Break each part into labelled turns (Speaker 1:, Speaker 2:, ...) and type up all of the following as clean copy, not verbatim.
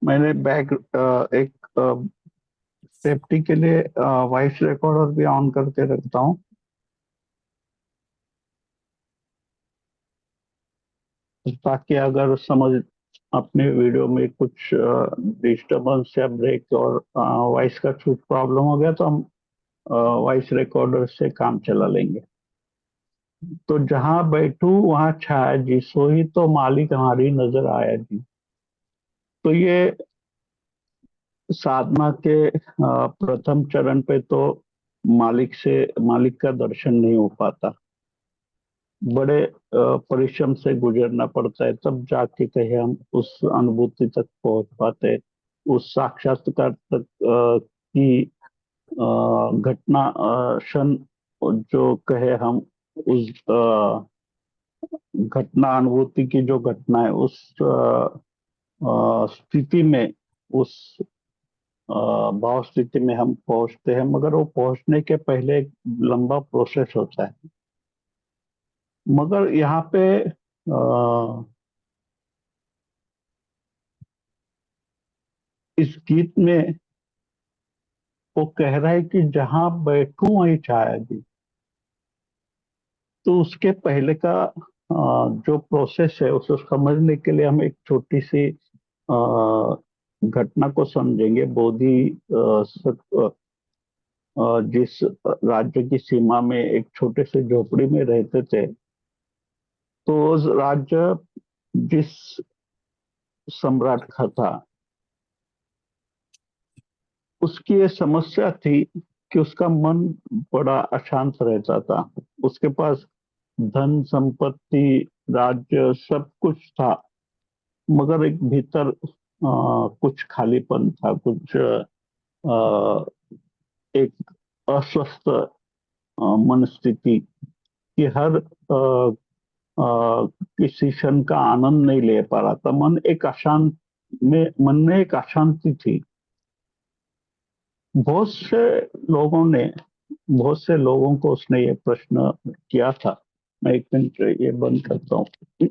Speaker 1: मैंने एक सेफ्टी के लिए वॉइस रिकॉर्डर भी ऑन करके रखता हूँ, ताकि अगर समझ अपने वीडियो में कुछ डिस्टरबेंस या ब्रेक और वॉइस का कुछ प्रॉब्लम हो गया तो हम वॉइस रिकॉर्डर से काम चला लेंगे। तो जहां बैठू वहां छाया जी, सोई तो मालिक हमारी नजर आया जी। तो ये साधना के प्रथम चरण पे तो मालिक का दर्शन नहीं हो पाता। बड़े परिश्रम से गुजरना पड़ता है, तब जाके कहे हम उस अनुभूति तक पहुंच पाते, उस साक्षात्कार तक की घटना क्षण जो कहे हम उस घटना अनुभूति की जो घटना है उस स्थिति में, उस भाव स्थिति में हम पहुंचते हैं। मगर वो पहुंचने के पहले एक लंबा प्रोसेस होता है। मगर यहाँ पे इस गीत में वो कह रहा है कि जहां बैठूं वहीं छाया जी। तो उसके पहले का जो प्रोसेस है उसको समझने के लिए हम एक छोटी सी घटना को समझेंगे। बोधि जिस राज्य की सीमा में एक छोटे से झोपड़ी में रहते थे, तो उस राज्य जिस सम्राट का था, उसकी ये समस्या थी कि उसका मन बड़ा अशांत रहता था। उसके पास धन संपत्ति राज्य सब कुछ था, मगर एक भीतर कुछ खालीपन था, कुछ एक अस्वस्थ मन स्थिति कि हर किसी क्षण का आनंद नहीं ले पा रहा था। मन में एक अशांति थी। बहुत से लोगों ने बहुत से लोगों को उसने ये प्रश्न किया था। मैं एक मिनट ये बंद करता हूँ।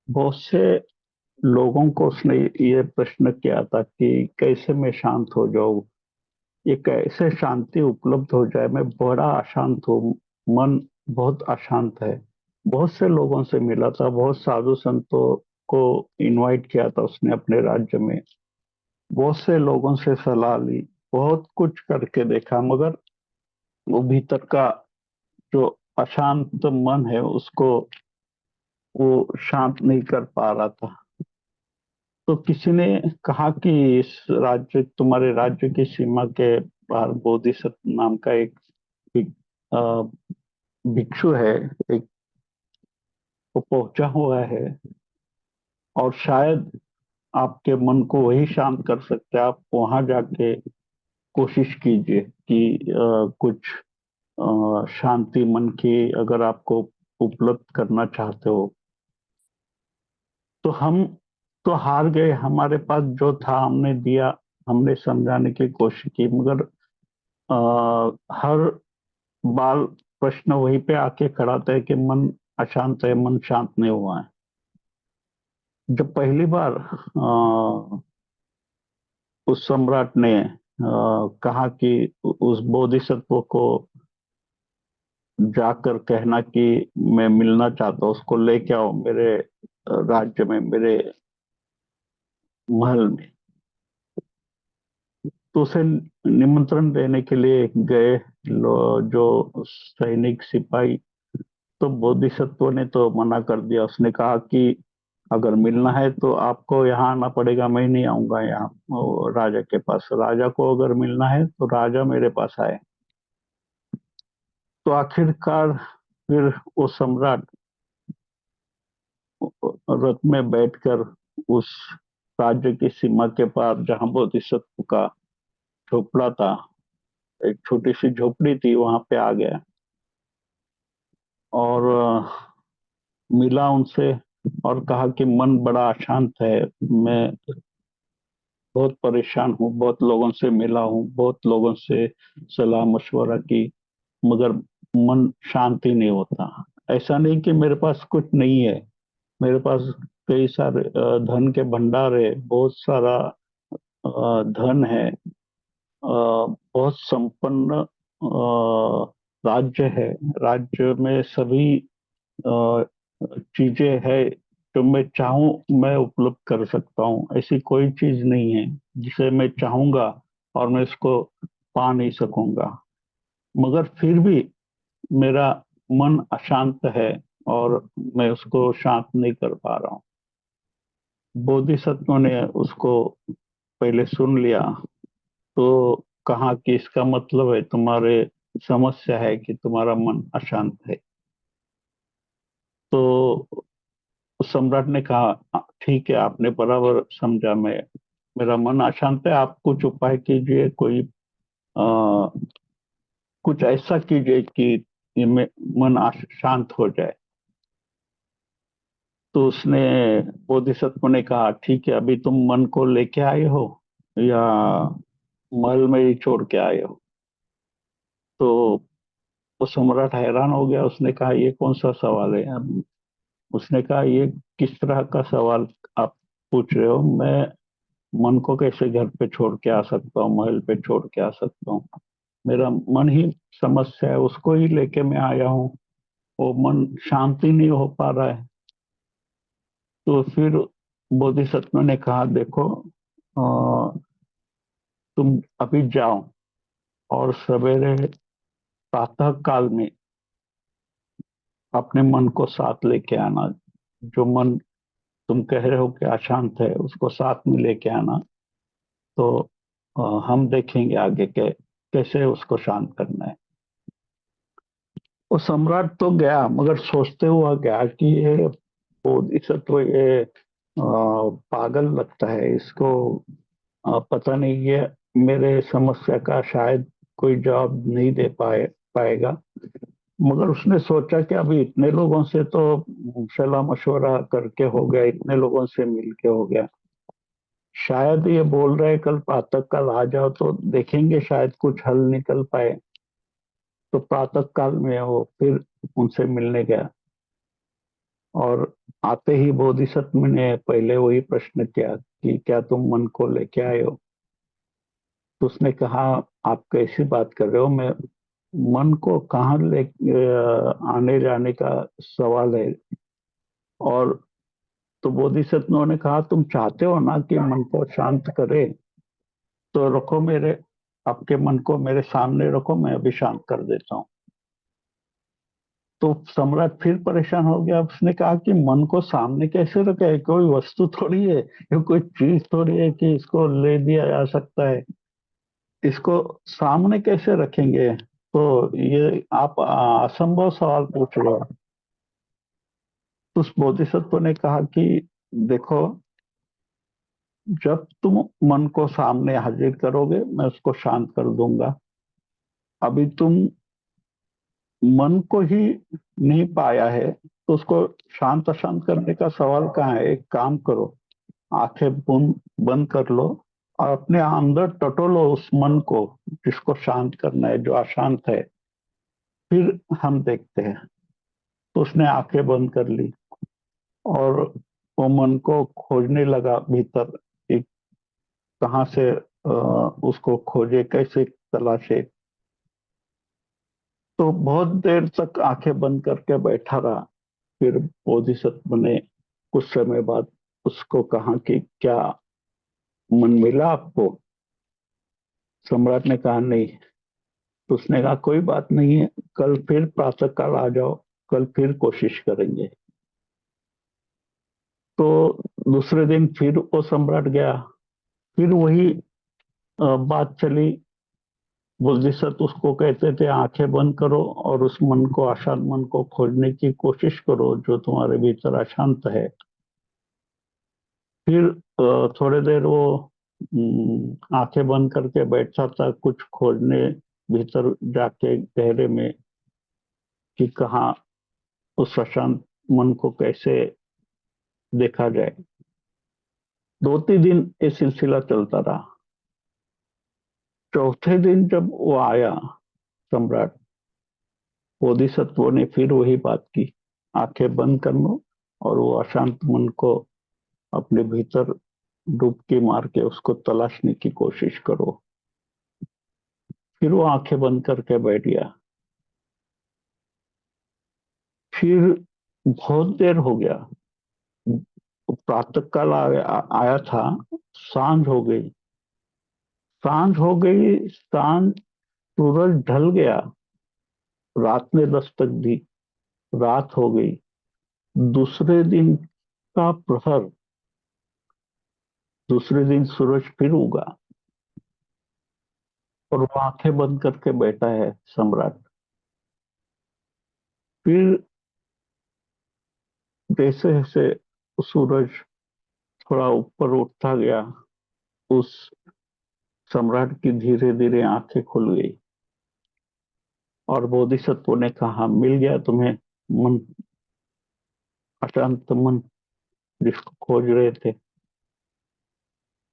Speaker 1: बहुत से लोगों को उसने ये प्रश्न किया था कि कैसे मैं शांत हो जाऊं, ये कैसे शांति उपलब्ध हो जाए, मैं बड़ा अशांत हूँ, मन बहुत अशांत है। बहुत से लोगों से मिला था, बहुत साधु संतों को इनवाइट किया था उसने अपने राज्य में, बहुत से लोगों से सलाह ली, बहुत कुछ करके देखा, मगर वो भीतर का जो अशांत मन है उसको वो शांत नहीं कर पा रहा था। तो किसी ने कहा कि इस राज्य तुम्हारे राज्य की सीमा के बाहर बोधिसत्व नाम का एक अ, भिक्षु है, एक वो पहुंचा हुआ है, और शायद आपके मन को वही शांत कर सकते हैं। आप वहां जाके कोशिश कीजिए कि कुछ शांति मन की अगर आपको उपलब्ध करना चाहते हो। तो हम तो हार गए, हमारे पास जो था हमने दिया, हमने समझाने की कोशिश की, मगर हर बार प्रश्न वहीं पे आके खड़ा था कि मन अशांत है, मन शांत नहीं हुआ है। जब पहली बार उस सम्राट ने कहा कि उस बोधिसत्व को जाकर कहना कि मैं मिलना चाहता हूँ, उसको लेके आओ मेरे राज्य में, मेरे महल में। तो उसे निमंत्रण देने के लिए गए जो सैनिक सिपाही, तो बोधिसत्व ने तो मना कर दिया। उसने कहा कि अगर मिलना है तो आपको यहाँ आना पड़ेगा, मैं नहीं आऊंगा यहाँ राजा के पास। राजा को अगर मिलना है तो राजा मेरे पास आए। तो आखिरकार फिर वो सम्राट रथ में बैठकर उस राज्य की सीमा के पार जहां बोधिसत्व का झोपड़ा था, एक छोटी सी झोपड़ी थी, वहां पे आ गया और मिला उनसे और कहा कि मन बड़ा अशांत है, मैं बहुत परेशान हूँ, बहुत लोगों से मिला हूँ, बहुत लोगों से सलाह मशवरा की, मगर मन शांति नहीं होता। ऐसा नहीं कि मेरे पास कुछ नहीं है। मेरे पास कई सारे धन के भंडार है, बहुत सारा धन है, बहुत संपन्न राज्य है। राज्य में सभी अ, चीजें है, जो मैं चाहूं मैं उपलब्ध कर सकता हूँ। ऐसी कोई चीज नहीं है जिसे मैं चाहूंगा और मैं इसको पा नहीं सकूंगा। मगर फिर भी मेरा मन अशांत है और मैं उसको शांत नहीं कर पा रहा हूँ। बोधिसत्व ने उसको पहले सुन लिया, तो कहा कि इसका मतलब है तुम्हारे समस्या है कि तुम्हारा मन अशांत है। तो सम्राट ने कहा ठीक है, आपने बराबर समझा। मैं, मेरा मन अशांत है, आप कुछ उपाय कीजिए, कोई कुछ ऐसा कीजिए कि मन शांत हो जाए। तो उसने, बोधिसत्व ने कहा ठीक है, अभी तुम मन को लेके आए हो या महल में ही छोड़ के आए हो? तो वो सम्राट हैरान हो गया। उसने कहा ये कौन सा सवाल है? अब उसने कहा ये किस तरह का सवाल आप पूछ रहे हो? मैं मन को कैसे घर पे छोड़ के आ सकता हूँ, महल पे छोड़ के आ सकता हूँ? मेरा मन ही समस्या है, उसको ही लेके मैं आया हूँ। वो मन शांति नहीं हो पा रहा है। तो फिर बोधिसत्व ने कहा देखो, तुम अभी जाओ और सवेरे प्रातः काल में अपने मन को साथ लेके आना। जो मन तुम कह रहे हो कि अशांत है, उसको साथ में लेके आना। तो हम देखेंगे आगे के कैसे उसको शांत करना है। वो सम्राट तो गया, मगर सोचते हुआ गया कि ये बोधिसत्व ये पागल लगता है इसको। पता नहीं ये मेरे समस्या का शायद कोई जवाब नहीं दे पाएगा। मगर उसने सोचा कि अभी इतने लोगों से तो सलाह मशवरा करके हो गया, इतने लोगों से मिल के हो गया। शायद ये बोल रहे कल प्रातः काल आ जाओ तो देखेंगे, शायद कुछ हल निकल पाए। तो प्रातः काल में वो फिर उनसे मिलने गया और आते ही बोधिसत्व ने पहले वही प्रश्न किया कि क्या तुम मन को लेके आए हो? तो उसने कहा आप कैसी बात कर रहे हो? मैं मन को कहाँ ले आने जाने का सवाल है? और तो बोधिसत्व ने कहा तुम चाहते हो ना कि मन को शांत करे, तो रखो मेरे, आपके मन को मेरे सामने रखो, मैं अभी शांत कर देता हूँ। तो सम्राट फिर परेशान हो गया। उसने कहा कि मन को सामने कैसे रखे? कोई वस्तु थोड़ी है, ये कोई चीज थोड़ी है कि इसको ले दिया जा सकता है। इसको सामने कैसे रखेंगे? तो ये आप असंभव सवाल पूछ रहे हो। तो उस बोधिसत्व ने कहा कि देखो, जब तुम मन को सामने हाजिर करोगे मैं उसको शांत कर दूंगा। अभी तुम मन को ही नहीं पाया है, तो उसको शांत अशांत करने का सवाल कहाँ है? एक काम करो, आंखें बंद कर लो और अपने अंदर टटोलो उस मन को जिसको शांत करना है, जो अशांत है। फिर हम देखते हैं। तो उसने आंखें बंद कर ली और वो मन को खोजने लगा भीतर, एक कहाँ से उसको खोजे, कैसे तलाशे। तो बहुत देर तक आंखें बंद करके बैठा रहा। फिर बोधिसत्व ने कुछ समय बाद उसको कहा कि क्या मन मिला आपको? सम्राट ने कहा नहीं। तो उसने कहा कोई बात नहीं है, कल फिर प्रातः काल आ जाओ, कल फिर कोशिश करेंगे। तो दूसरे दिन फिर वो सम्राट गया। फिर वही बात चली। बोधिसत्व उसको कहते थे आंखें बंद करो और उस मन को, अशांत मन को खोजने की कोशिश करो जो तुम्हारे भीतर अशांत है। फिर थोड़ी देर वो आंखें बंद करके बैठा था, कुछ खोजने भीतर जाके गहरे में कि कहाँ उस अशांत मन को कैसे देखा जाए। 2-3 दिन ये सिलसिला चलता रहा। चौथे दिन जब वो आया सम्राट, बोधिसत्व ने फिर वही बात की। आंखें बंद कर लो और वो अशांत मन को अपने भीतर डुबकी मार के उसको तलाशने की कोशिश करो। फिर वो आंखें बंद करके बैठ गया। फिर बहुत देर हो गया, प्रातः काल आया था, सांझ हो गई। सांझ हो गई, सांझ, सूरज ढल गया, रात ने दस्तक दी, रात हो गई। दूसरे दिन का प्रहर, दूसरे दिन सूरज फिर उगा और वो आंखें बंद करके बैठा है सम्राट। फिर जैसे जैसे सूरज थोड़ा ऊपर उठता गया, उस सम्राट की धीरे धीरे आंखें खुल गई और बोधिसत्व ने कहा, मिल गया तुम्हें मन, अशांत मन जिसको खोज रहे थे।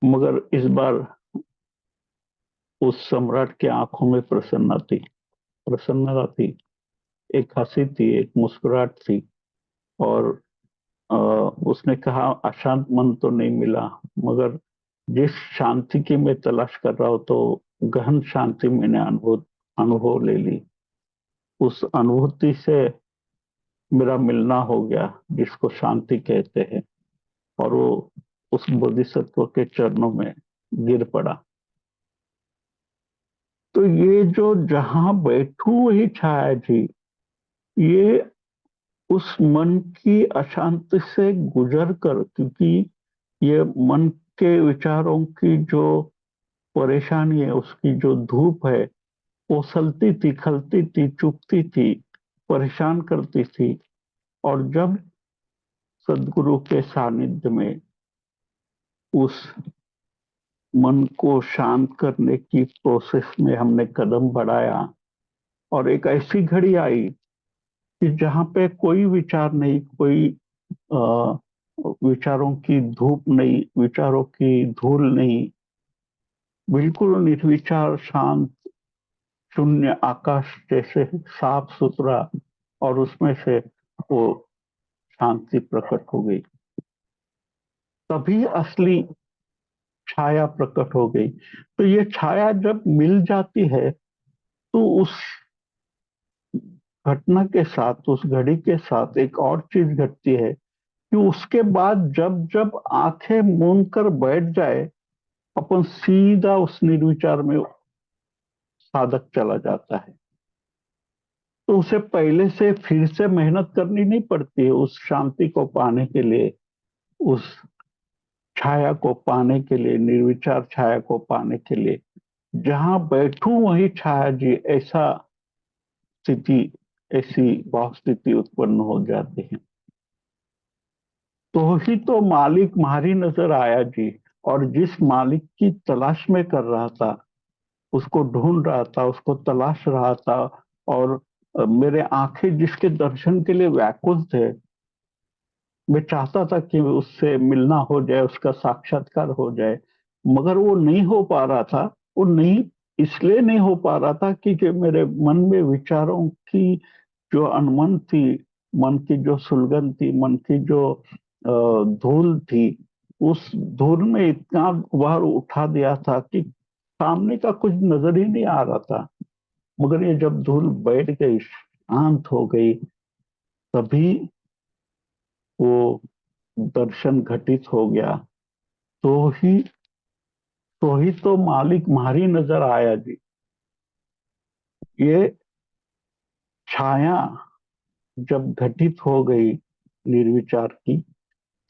Speaker 1: मगर इस बार उस सम्राट की आंखों में प्रसन्नता थी, प्रसन्नता थी, एक हंसी थी, एक मुस्कुराहट थी। और उसने कहा, अशांत मन तो नहीं मिला, मगर जिस शांति की मैं तलाश कर रहा हूं, तो गहन शांति मैंने अनुभव ले ली। उस अनुभूति से मेरा मिलना हो गया, जिसको शांति कहते हैं। और वो उस बोधिसत्व के चरणों में गिर पड़ा। तो ये जो जहां बैठू वही छाया जी, ये उस मन की अशांति से गुजर कर, क्योंकि ये मन के विचारों की जो परेशानी है, उसकी जो धूप है, वो उछलती थी, खलती थी, चुभती थी, परेशान करती थी। और जब सदगुरु के सानिध्य में उस मन को शांत करने की प्रोसेस में हमने कदम बढ़ाया, और एक ऐसी घड़ी आई कि जहां पे कोई विचार नहीं, कोई अ, विचारों की धूप नहीं, विचारों की धूल नहीं, बिल्कुल निर्विचार, शांत, शून्य आकाश जैसे साफ सुथरा, और उसमें से वो शांति प्रकट हो गई। तभी असली छाया प्रकट हो गई। तो ये छाया जब मिल जाती है, तो उस घटना के साथ, उस घड़ी के साथ एक और चीज घटती है कि उसके बाद जब जब आंखें मूंद कर बैठ जाए, अपन सीधा उस निर्विचार में साधक चला जाता है। तो उसे पहले से फिर से मेहनत करनी नहीं पड़ती है उस शांति को पाने के लिए, उस छाया को पाने के लिए, निर्विचार छाया को पाने के लिए। जहां बैठूं वही छाया जी, ऐसा स्थिति, ऐसी भाव स्थिति उत्पन्न हो जाती है। तो ही तो मालिक मारी नजर आया जी। और जिस मालिक की तलाश में कर रहा था, उसको ढूंढ रहा था, उसको तलाश रहा था, और मेरे आंखें जिसके दर्शन के लिए व्याकुल थे, मैं चाहता था कि उससे मिलना हो जाए, उसका साक्षात्कार हो जाए, मगर वो नहीं हो पा रहा था। वो नहीं, इसलिए नहीं हो पा रहा था कि मेरे मन में विचारों की जो अनमन थी, मन की जो सुलगन थी, मन की जो धूल थी, उस धूल में इतना गुबार उठा दिया था कि सामने का कुछ नजर ही नहीं आ रहा था। मगर ये जब धूल बैठ गई, शांत हो गई, तभी वो दर्शन घटित हो गया। तो ही तो मालिक मारी नजर आया जी। ये छाया जब घटित हो गई निर्विचार की,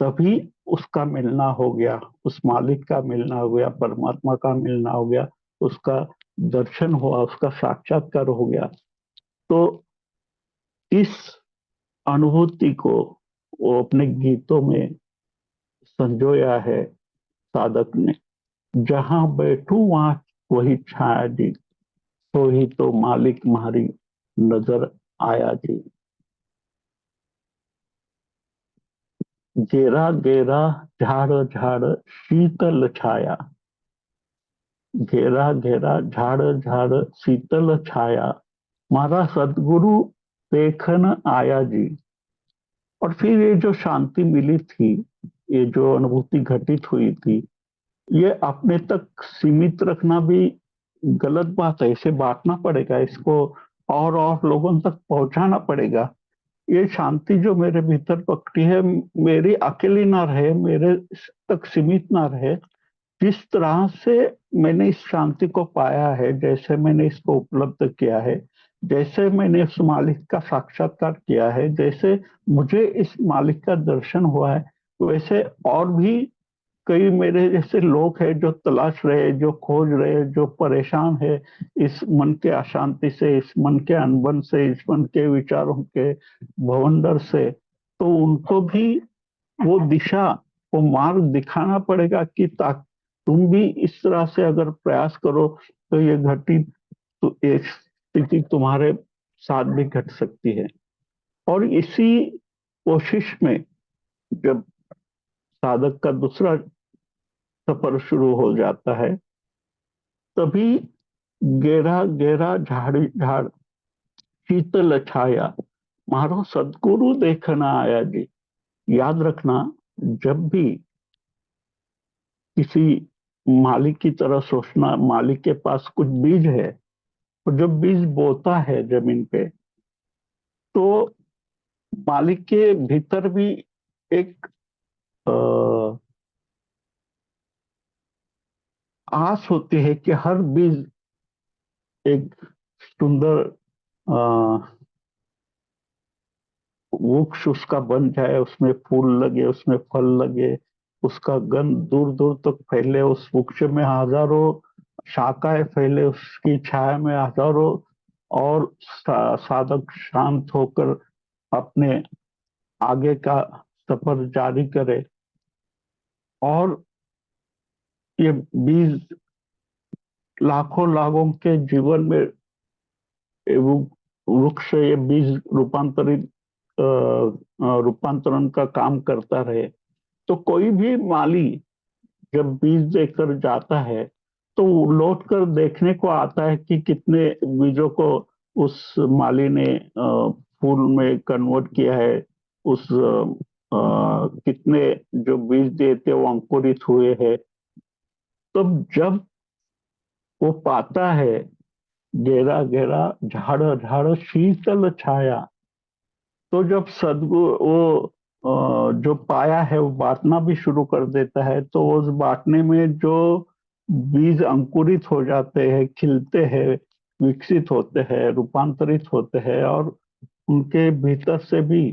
Speaker 1: तभी उसका मिलना हो गया, उस मालिक का मिलना हो गया, परमात्मा का मिलना हो गया, उसका दर्शन हुआ, उसका साक्षात्कार हो गया। तो इस अनुभूति को वो अपने गीतों में संजोया है साधक ने। जहां बैठू वहां वही छाया जी, तो ही तो मालिक मारी नजर आया जी। घेरा घेरा झाड़ झाड़ शीतल छाया, घेरा घेरा झाड़ झाड़ शीतल छाया, मारा सदगुरु देखन आया जी। और फिर ये जो शांति मिली थी, ये जो अनुभूति घटित हुई थी, ये अपने तक सीमित रखना भी गलत बात है। इसे बांटना पड़ेगा, इसको और लोगों तक पहुंचाना पड़ेगा। ये शांति जो मेरे भीतर पकड़ी है, मेरी अकेली ना रहे, मेरे तक सीमित ना रहे। जिस तरह से मैंने इस शांति को पाया है, जैसे मैंने इसको उपलब्ध किया है, जैसे मैंने उस मालिक का साक्षात्कार किया है, जैसे मुझे इस मालिक का दर्शन हुआ है, वैसे और भी कई मेरे जैसे लोग हैं जो तलाश रहे, जो खोज रहे, जो परेशान है इस मन के अशांति से, इस मन के अनबन से, इस मन के विचारों के भवंडर से। तो उनको भी वो दिशा, वो मार्ग दिखाना पड़ेगा कि ताकि तुम भी इस तरह से अगर प्रयास करो तो ये घटी, तो ये स्थिति तुम्हारे साथ भी घट सकती है। और इसी कोशिश में जब साधक का दूसरा सफर शुरू हो जाता है, तभी गहरा गहरा झाड़ी झाड़ शीतल छाया मारो सदगुरु देखना आया जी। याद रखना, जब भी किसी मालिक की तरह सोचना, मालिक के पास कुछ बीज है, और जब बीज बोता है जमीन पे, तो मालिक के भीतर भी एक अ, आस होती है कि हर बीज एक सुंदर अ, वृक्ष उसका बन जाए, उसमें फूल लगे, उसमें फल लगे, उसका गंध दूर दूर तक फैले, उस वृक्ष में हजारों शाखाएं फैले, उसकी छाया में हजारों और साधक शांत होकर अपने आगे का सफर जारी करे। और ये बीज लाखों लाखों के जीवन में वृक्ष, ये बीज रूपांतरित रूपांतरण का काम करता रहे। तो कोई भी माली जब बीज देकर जाता है, तो लौट कर देखने को आता है कि कितने बीजों को उस माली ने फूल में कन्वर्ट किया है, उस कितने जो बीज दिए थे वो अंकुरित हुए हैं। तब जब वो पाता है गहरा गहरा झाड़ झाड़ शीतल छाया, तो जब सदगुरु वो जो पाया है वो बांटना भी शुरू कर देता है, तो उस बांटने में जो बीज अंकुरित हो जाते हैं, खिलते हैं, विकसित होते हैं, रूपांतरित होते हैं, और उनके भीतर से भी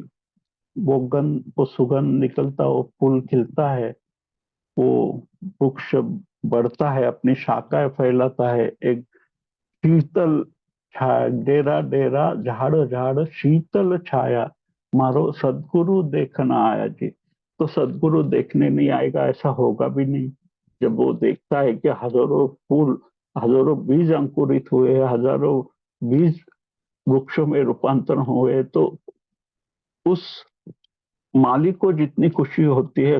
Speaker 1: वो गंध, वो सुगंध निकलता, वो फूल खिलता है, वो वृक्ष बढ़ता है, अपनी शाखाएं फैलाता है, एक शीतल छाया, डेरा डेरा झाड़ झाड़ शीतल छाया मारो सदगुरु देखना आया जी। तो सदगुरु देखने नहीं आएगा, ऐसा होगा भी नहीं। जब वो देखता है कि हजारों फूल, हजारों बीज अंकुरित हुए, हजारों बीज वृक्षों में रूपांतरण हुए, तो उस मालिक को जितनी खुशी होती है,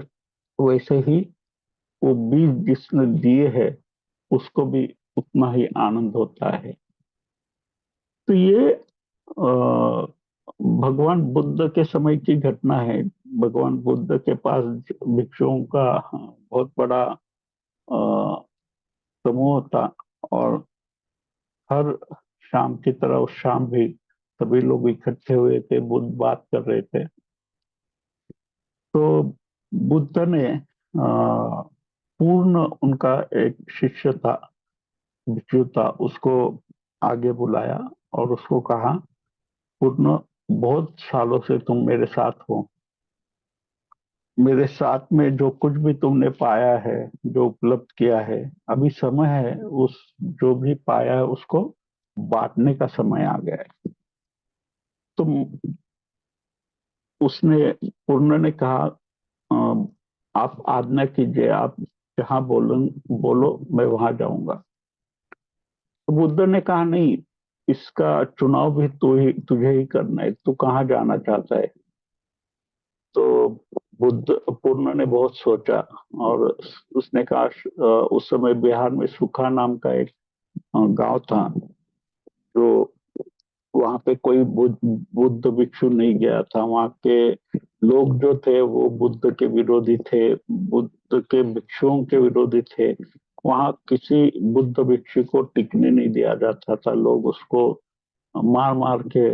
Speaker 1: वैसे ही वो बीज जिसने दिए है उसको भी उतना ही आनंद होता है। तो ये भगवान बुद्ध के समय की घटना है। भगवान बुद्ध के पास भिक्षुओं का बहुत बड़ा समूह था, और हर शाम की तरह उस शाम भी सभी लोग इकट्ठे हुए थे, बुद्ध बात कर रहे थे। तो बुद्ध ने पूर्ण, उनका एक शिष्य था, भिक्षु था, उसको आगे बुलाया और उसको कहा, पूर्ण, बहुत सालों से तुम मेरे साथ हो, मेरे साथ में जो कुछ भी तुमने पाया है, जो उपलब्ध किया है, अभी समय है उस जो भी पाया है उसको बांटने का समय आ गया है। तुम, उसने, पूर्ण ने कहा, आप आज्ञा कीजिए, आप जहां बोलो मैं वहां जाऊंगा। तो बुद्ध ने कहा, नहीं, इसका चुनाव भी तुझे ही करना है, तू कहाँ जाना चाहता है। तो बुद्ध, पूर्ण ने बहुत सोचा, और उसने कहा, उस समय बिहार में सुखा नाम का एक गांव था, जो वहां पे कोई बुद्ध भिक्षु नहीं गया था। वहां के लोग जो थे वो बुद्ध के विरोधी थे, बुद्ध के भिक्षुओं के विरोधी थे। वहां किसी बुद्ध भिक्षु को टिकने नहीं दिया जाता था। लोग उसको मार मार के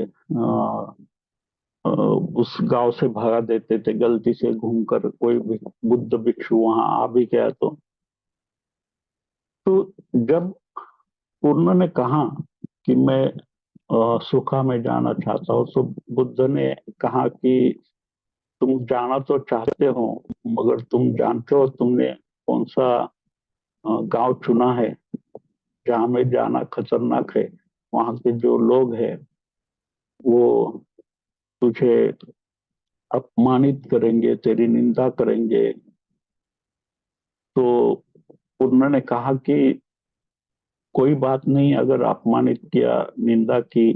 Speaker 1: उस गांव से भगा देते थे। गलती से घूमकर कोई भी बुद्ध भिक्षु वहां आ भी गया तो जब पूर्ण ने कहा कि मैं सुखा में जाना चाहता हूँ, तो बुद्ध ने कहा कि तुम जाना तो चाहते हो, मगर तुम जानते हो तुमने कौन सा गांव चुना है जहां में जाना खतरनाक है। वहां के जो लोग हैं वो तुझे अपमानित करेंगे, तेरी निंदा करेंगे। तो उन्होंने कहा कि कोई बात नहीं, अगर अपमानित किया, निंदा की,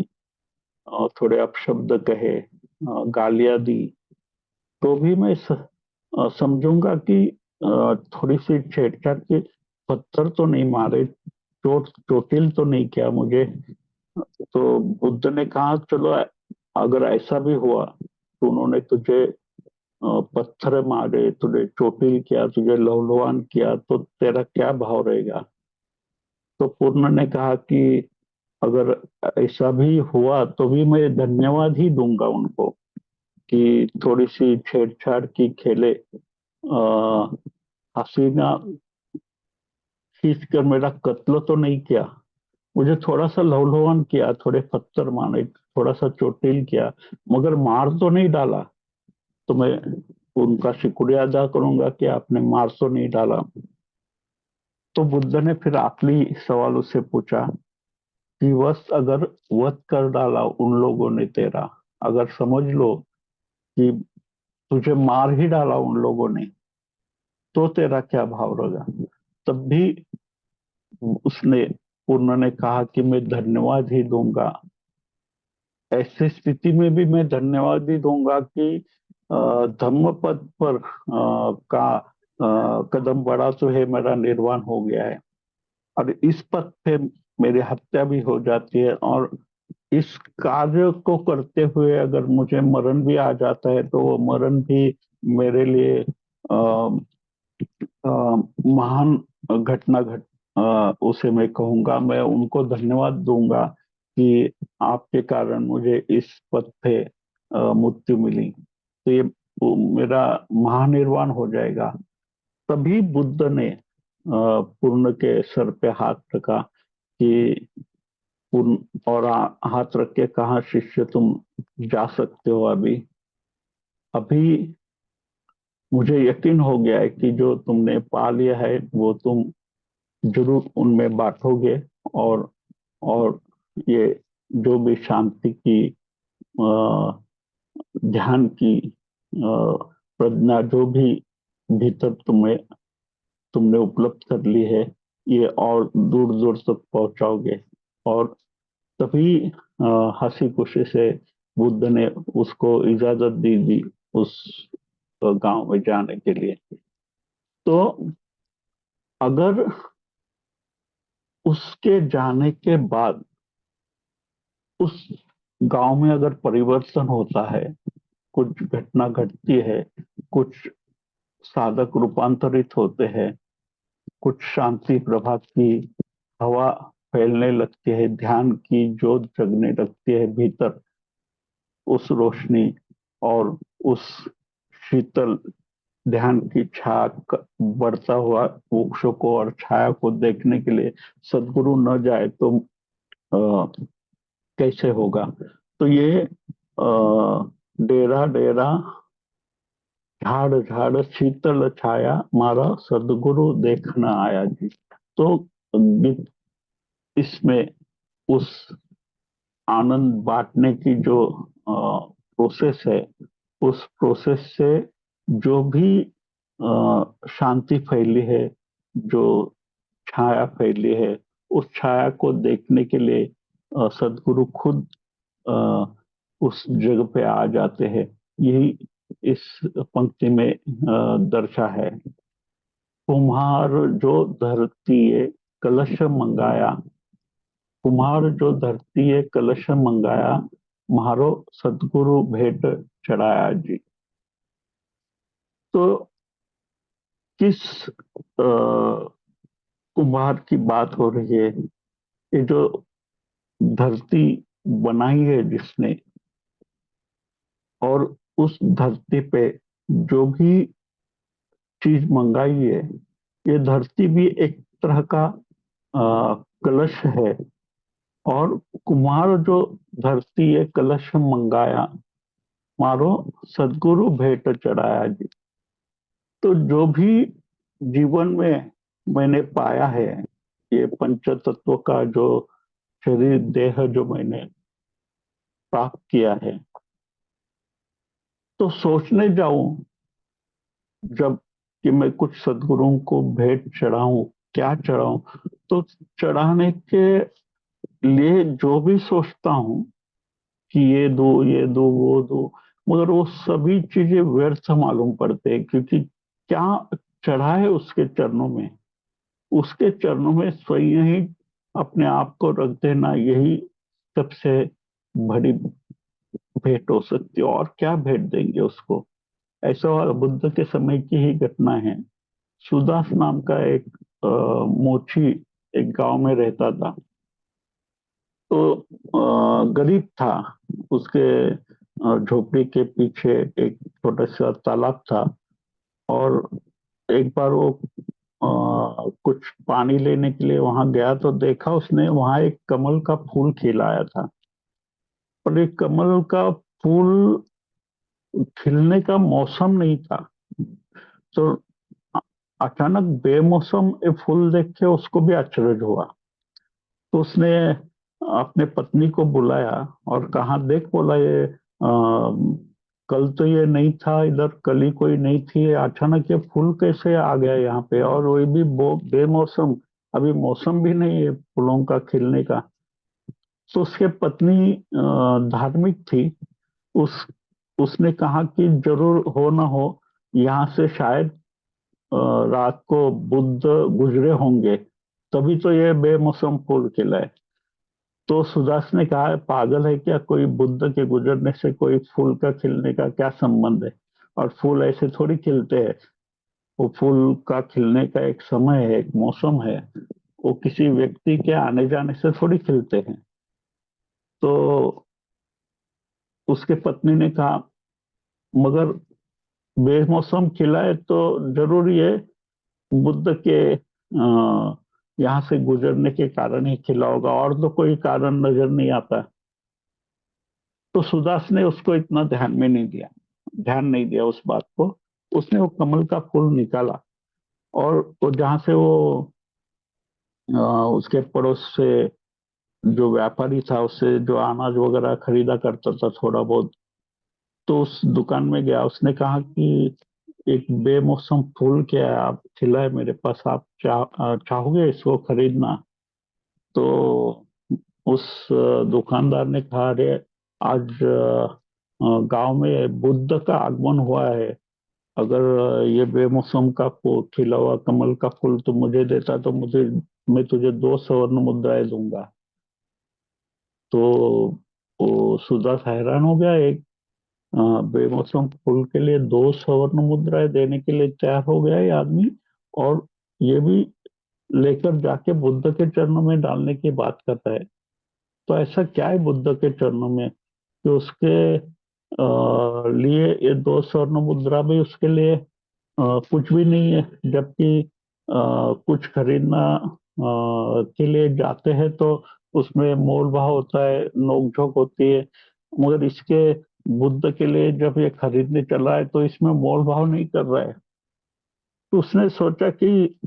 Speaker 1: थोड़े अपशब्द कहे, गालियां दी, तो भी मैं समझूंगा कि थोड़ी सी छेड़छाड़ की। पत्थर तो नहीं मारे, चोटिल तो नहीं किया मुझे। तो बुद्ध ने कहा चलो, अगर ऐसा भी हुआ तो उन्होंने तुझे पत्थर मारे, तुझे चोटिल किया, तुझे लहूलुहान किया, तो तेरा क्या भाव रहेगा। तो पूर्ण ने कहा कि अगर ऐसा भी हुआ तो भी मैं धन्यवाद ही दूंगा उनको, कि थोड़ी सी छेड़छाड़ की, खेले, हसीना खींच कर मेरा कत्ल तो नहीं किया, मुझे थोड़ा सा लहूलुहान किया, थोड़े पत्थर मारे, थोड़ा सा चोटिल किया, मगर मार तो नहीं डाला। तो मैं उनका शुक्रिया अदा करूंगा कि आपने मार तो नहीं डाला। तो बुद्ध ने फिर आखिरी सवाल उससे पूछा कि बस अगर वध कर डाला उन लोगों ने तेरा, अगर समझ लो कि तुझे मार ही डाला उन लोगों ने, तो तेरा क्या भाव रहेगा। तब भी उसने पूर्ण ने कहा कि मैं धन्यवाद ही दूंगा। ऐसी स्थिति में भी मैं धन्यवाद ही दूंगा कि धम्म पद पर का कदम बढ़ा तो है, मेरा निर्वाण हो गया है। और इस पद पे मेरी हत्या भी हो जाती है, और इस कार्य को करते हुए अगर मुझे मरण भी आ जाता है तो वो मरण भी मेरे लिए महान घटना उसे मैं कहूंगा, मैं उनको धन्यवाद दूंगा कि आपके कारण मुझे इस पद पे मुक्ति मिली। तो ये मेरा महानिर्वाण हो जाएगा। तभी बुद्ध ने पूर्ण के सर पे हाथ रखा कि पूर्ण, और हाथ रख के कहा, शिष्य तुम जा सकते हो। अभी अभी मुझे यकीन हो गया है कि जो तुमने पा लिया है वो तुम जरूर उनमें बांटोगे। और और ये जो भी शांति की, ध्यान की प्रज्ञा जो भी भीतर तुम्हें तुमने उपलब्ध कर ली है, ये और दूर दूर तक पहुंचाओगे। और तभी हंसी खुशी से बुद्ध ने उसको इजाजत दी उस गांव में जाने के लिए। तो अगर उसके जाने के बाद उस गांव में अगर परिवर्तन होता है, कुछ घटना घटती है, कुछ साधक रूपांतरित होते हैं, कुछ शांति प्रभा की हवा फैलने लगती है, ध्यान की जोत जगने लगती है भीतर, उस रोशनी और उस शीतल ध्यान की छाया, बढ़ता हुआ वृक्षों को और छाया को देखने के लिए सदगुरु न जाए तो कैसे होगा। तो ये डेरा डेरा, झाड़ झाड़ शीतल छाया, मारा सदगुरु देखना आया जी। तो इसमें उस आनंद बांटने की जो प्रोसेस है, उस प्रोसेस से जो भी शांति फैली है, जो छाया फैली है, उस छाया को देखने के लिए सदगुरु खुद अ, उस जगह पे आ जाते हैं। यही इस पंक्ति में दर्शा है। कुम्हार जो धरती कलश मंगाया, कुम्हार जो धरती है कलश मंगाया, म्हारो सतगुरु भेंट चढ़ाया जी। तो किस कुम्हार की बात हो रही है? ये जो धरती बनाई है जिसने, और उस धरती पे जो भी चीज मंगाई है, ये धरती भी एक तरह का कलश है। और कुम्हार जो धरती है कलश मंगाया, मारो सदगुरु भेंट चढ़ाया जी। तो जो भी जीवन में मैंने पाया है, ये पंच तत्व का जो शरीर देह जो मैंने प्राप्त किया है, तो सोचने जाऊं जब कि मैं कुछ सदगुरुओं को भेंट चढ़ाऊं, क्या चढ़ाऊं, तो चढ़ाने के लिए जो भी सोचता हूँ कि ये दो वो दो, मगर वो सभी चीजें व्यर्थ मालूम पड़ते हैं, क्योंकि क्या चढ़ा है उसके चरणों में? उसके चरणों में स्वयं ही अपने आप को रख देना, यही सबसे बड़ी भेंट हो सकती है। और क्या भेंट देंगे उसको? ऐसा बुद्ध के समय की ही घटना है। सुदास नाम का एक मोची एक गांव में रहता था। तो गरीब था। उसके झोपड़ी के पीछे एक छोटा सा तालाब था। और एक बार वो कुछ पानी लेने के लिए वहां गया, तो देखा उसने वहां एक कमल का फूल खिलाया था। और एक कमल का फूल खिलने का मौसम नहीं था। तो अ- अचानक बेमौसम ये फूल देख के उसको भी आश्चर्य हुआ। तो उसने अपने पत्नी को बुलाया और कहा, देख बोला, ये कल तो ये नहीं था इधर, कली कोई नहीं थी, अचानक ये फूल कैसे आ गया यहाँ पे, और वो भी बेमौसम, अभी मौसम भी नहीं है फूलों का खिलने का। तो उसके पत्नी धार्मिक थी। उस उसने कहा कि जरूर हो ना हो, यहाँ से शायद अ, रात को बुद्ध गुजरे होंगे, तभी तो ये बेमौसम फूल खिला है। तो सुदास ने कहा, पागल है क्या, कोई बुद्ध के गुजरने से कोई फूल का खिलने का क्या संबंध है? और फूल ऐसे थोड़ी खिलते हैं। वो फूल का खिलने का एक समय है, एक मौसम है। वो किसी व्यक्ति के आने जाने से थोड़ी खिलते हैं। तो उसके पत्नी ने कहा, मगर बेमौसम खिला है तो जरूर ये बुद्ध के यहाँ से गुजरने के कारण ही खिला होगा, और तो कोई कारण नजर नहीं आता। तो सुदास ने उसको इतना ध्यान नहीं दिया उस बात को। उसने वो कमल का फूल निकाला, और वो जहां से वो उसके पड़ोस से जो व्यापारी था, उससे जो अनाज वगैरह खरीदा करता था थोड़ा बहुत, तो उस दुकान में गया। उसने कहा कि एक बेमौसम फूल क्या है, आप खिला है मेरे पास, आप चाहोगे इसको खरीदना? तो उस दुकानदार ने कहा, अरे आज गांव में बुद्ध का आगमन हुआ है, अगर ये बेमौसम का खिला हुआ कमल का फूल तो मुझे देता, तो मुझे मैं तुझे 2 स्वर्ण मुद्राएं दूंगा। तो वो सुदास हैरान हो गया। एक बेमौसम फूल के लिए 2 स्वर्ण मुद्राएं देने के लिए तैयार हो गया ये आदमी, और ये भी लेकर जाके बुद्ध के चरणों में डालने की बात करता है। तो ऐसा क्या है बुद्ध के चरणों में कि उसके लिए ये 2 स्वर्ण मुद्रा भी उसके लिए कुछ भी नहीं है? जबकि कुछ खरीदना के लिए जाते हैं तो उसमें मोल भाव होता है, नोक झोंक होती है। मगर इसके बुद्ध के लिए जब ये खरीदने चला है तो इसमें मोल भाव नहीं कर रहा है। तो उसने सोचा कि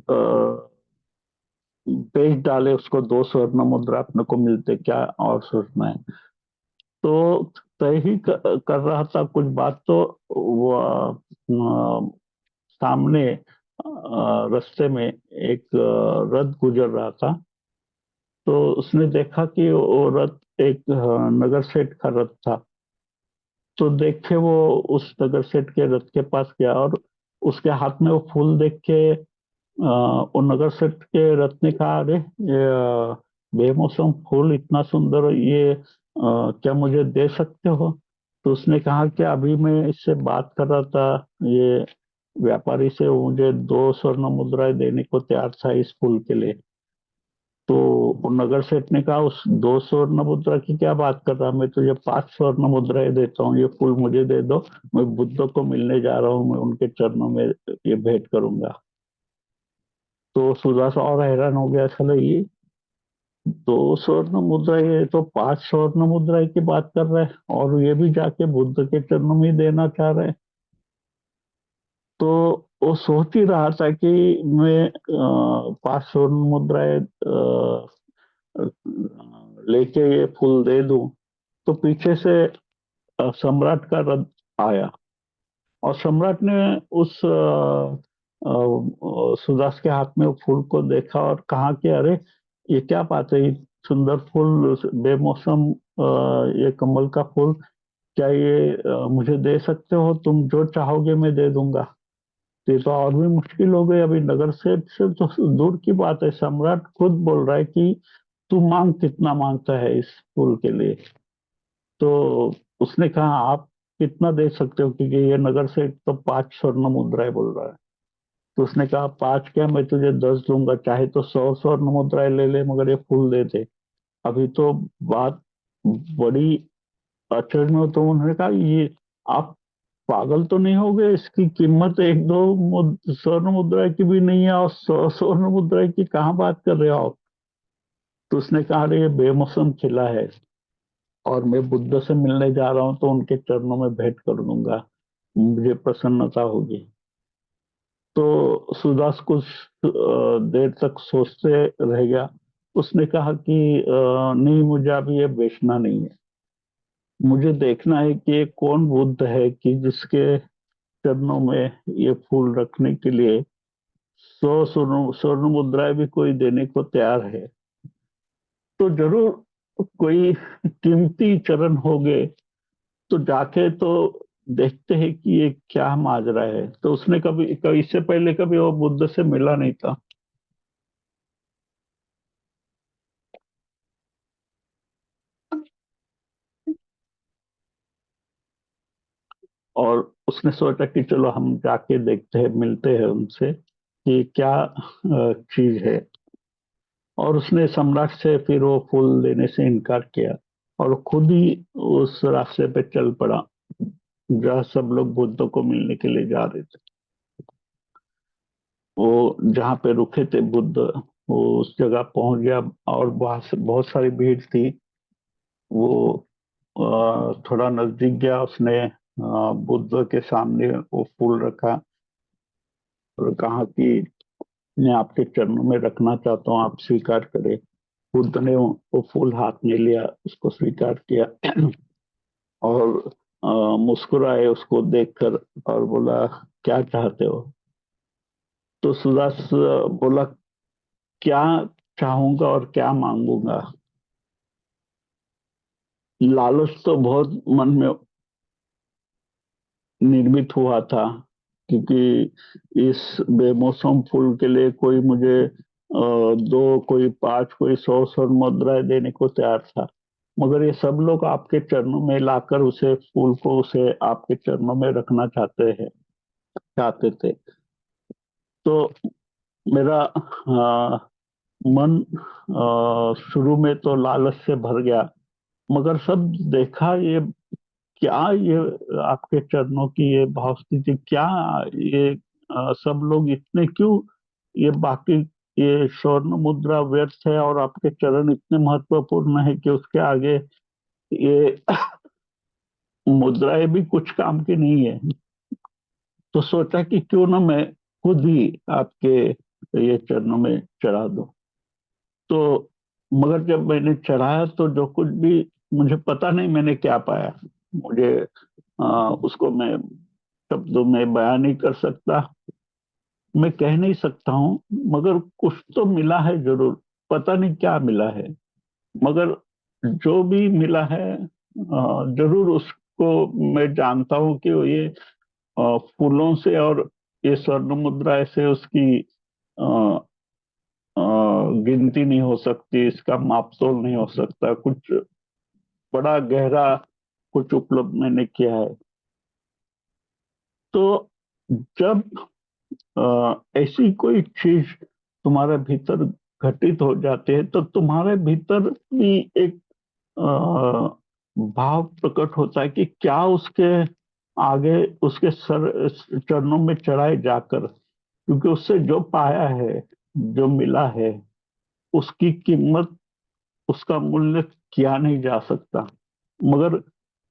Speaker 1: बेच डाले उसको, 2 स्वर्ण मुद्रा अपने को मिलते, क्या और सोचना है। तो तय ही कर रहा था कुछ बात, तो वो सामने रास्ते में एक रथ गुजर रहा था। तो उसने देखा कि वो रथ एक नगर सेठ का रथ था। तो देख के वो उस नगर सेठ के रथ के पास गया, और उसके हाथ में वो फूल देख के वो नगर सेठ के रथ ने कहा, अरे ये बेमौसम फूल इतना सुंदर, ये क्या मुझे दे सकते हो? तो उसने कहा कि अभी मैं इससे बात कर रहा था, ये व्यापारी से, वो मुझे 2 स्वर्ण मुद्राएं देने को तैयार था इस फूल के लिए। तो वो नगर सेठ ने कहा, उस 2 स्वर्ण मुद्रा की क्या बात कर रहा, मैं तुझे 5 स्वर्ण मुद्राएं देता हूँ, ये फूल मुझे दे दो, मैं बुद्ध को मिलने जा रहा हूँ, मैं उनके चरणों में ये भेंट करूंगा। तो सुदास और हैरान हो गया, चलो ये 2 स्वर्ण मुद्रा, ये तो 5 स्वर्ण मुद्रा की बात कर रहे हैं, और ये भी जाके बुद्ध के चरणों में ही देना चाह रहे हैं। तो वो सोच ही रहा था कि मैं 5 स्वर्ण मुद्राएं लेके ये फूल दे दूं, तो पीछे से सम्राट का रथ आया, और सम्राट ने उस सुदास के हाथ में वो फूल को देखा और कहा कि अरे, ये क्या बात है, ये सुंदर फूल, बेमौसम ये कमल का फूल, क्या ये मुझे दे सकते हो? तुम जो चाहोगे मैं दे दूंगा। तो ये तो और भी मुश्किल हो गई, अभी नगर से तो दूर की बात है, सम्राट खुद बोल रहा है कि तू मांग, कितना मांगता है इस फूल के लिए? तो उसने कहा, आप कितना दे सकते हो, क्योंकि ये नगर से तो 5 स्वर्ण मुद्राएं बोल रहा है। तो उसने कहा, 5 क्या, मैं तुझे 10 दूंगा, चाहे तो 100 स्वर्ण मुद्राएं ले ले, मगर ये फूल दे दे। अभी तो बात बड़ी अचरज में हो। तो उन्होंने कहा, ये आप पागल तो नहीं हो गए? इसकी कीमत एक दो स्वर्ण मुद्रा की भी नहीं है, और 100 स्वर्ण मुद्रा की कहाँ बात कर रहे हो आप? तो उसने कहा, अरे ये बेमौसम खिला है, और मैं बुद्ध से मिलने जा रहा हूँ, तो उनके चरणों में भेंट कर दूंगा, मुझे प्रसन्नता होगी। तो सुदास कुछ देर तक सोचते रह गया। उसने कहा कि नहीं, मुझे अभी ये बेचना नहीं है, मुझे देखना है कि ये कौन बुद्ध है कि जिसके चरणों में ये फूल रखने के लिए 100 स्वर्ण मुद्राएं भी कोई देने को तैयार है। तो जरूर कोई कीमती चरण होंगे, तो जाके तो देखते हैं कि ये क्या माजरा है। तो उसने कभी कभी इससे पहले कभी वो बुद्ध से मिला नहीं था, और उसने सोचा कि चलो हम जाके देखते हैं, मिलते हैं उनसे कि क्या चीज है। और उसने सम्राट से फिर वो फूल देने से इनकार किया, और खुद ही उस रास्ते पे चल पड़ा जहाँ सब लोग बुद्ध को मिलने के लिए जा रहे थे। वो जहाँ पे रुके थे बुद्ध, वो उस जगह पहुंच गया, और बहुत बहुत सारी भीड़ थी। वो थोड़ा नजदीक गया, उसने बुद्ध के सामने वो फूल रखा, और कहा कि मैं आपके चरणों में रखना चाहता हूँ, आप स्वीकार करें। बुद्ध ने वो फूल हाथ में लिया, उसको स्वीकार किया, और मुस्कुराए उसको देखकर, और बोला, क्या चाहते हो? तो सुदास बोला, क्या चाहूंगा और क्या मांगूंगा? लालच तो बहुत मन में निर्मित हुआ था, क्योंकि इस बेमौसम फूल के लिए कोई मुझे 2, कोई 5, कोई 100 स्वर्ण मुद्राएं देने को तैयार था, मगर ये सब लोग आपके चरणों में लाकर उसे फूल को, उसे आपके चरणों में रखना चाहते थे। तो मेरा मन शुरू में तो लालच से भर गया, मगर सब देखा, ये क्या, ये आपके चरणों की ये भाव स्थिति क्या, ये सब लोग इतने क्यों, ये बाकी ये स्वर्ण मुद्रा व्यर्थ है, और आपके चरण इतने महत्वपूर्ण है कि उसके आगे ये मुद्राएं भी कुछ काम की नहीं है। तो सोचा कि क्यों ना मैं खुद ही आपके ये चरणों में चढ़ा दूं। तो मगर जब मैंने चढ़ाया, तो जो कुछ भी, मुझे पता नहीं मैंने क्या पाया, मुझे उसको मैं शब्दों में बयान नहीं कर सकता, मैं कह नहीं सकता हूँ, मगर कुछ तो मिला है जरूर, पता नहीं क्या मिला है, मगर जो भी मिला है जरूर उसको मैं जानता हूँ कि वो ये फूलों से और ये स्वर्ण मुद्रा से उसकी अ, अ, गिनती नहीं हो सकती, इसका मापतोल नहीं हो सकता, कुछ बड़ा गहरा कुछ उपलब्ध मैंने किया है। तो जब ऐसी कोई चीज तुम्हारे भीतर घटित हो जाती है तो तुम्हारे भीतर भी एक भाव प्रकट होता है कि क्या उसके आगे उसके सर चरणों में चढ़ाए जाकर, क्योंकि उससे जो पाया है, जो मिला है, उसकी कीमत, उसका मूल्य किया नहीं जा सकता। मगर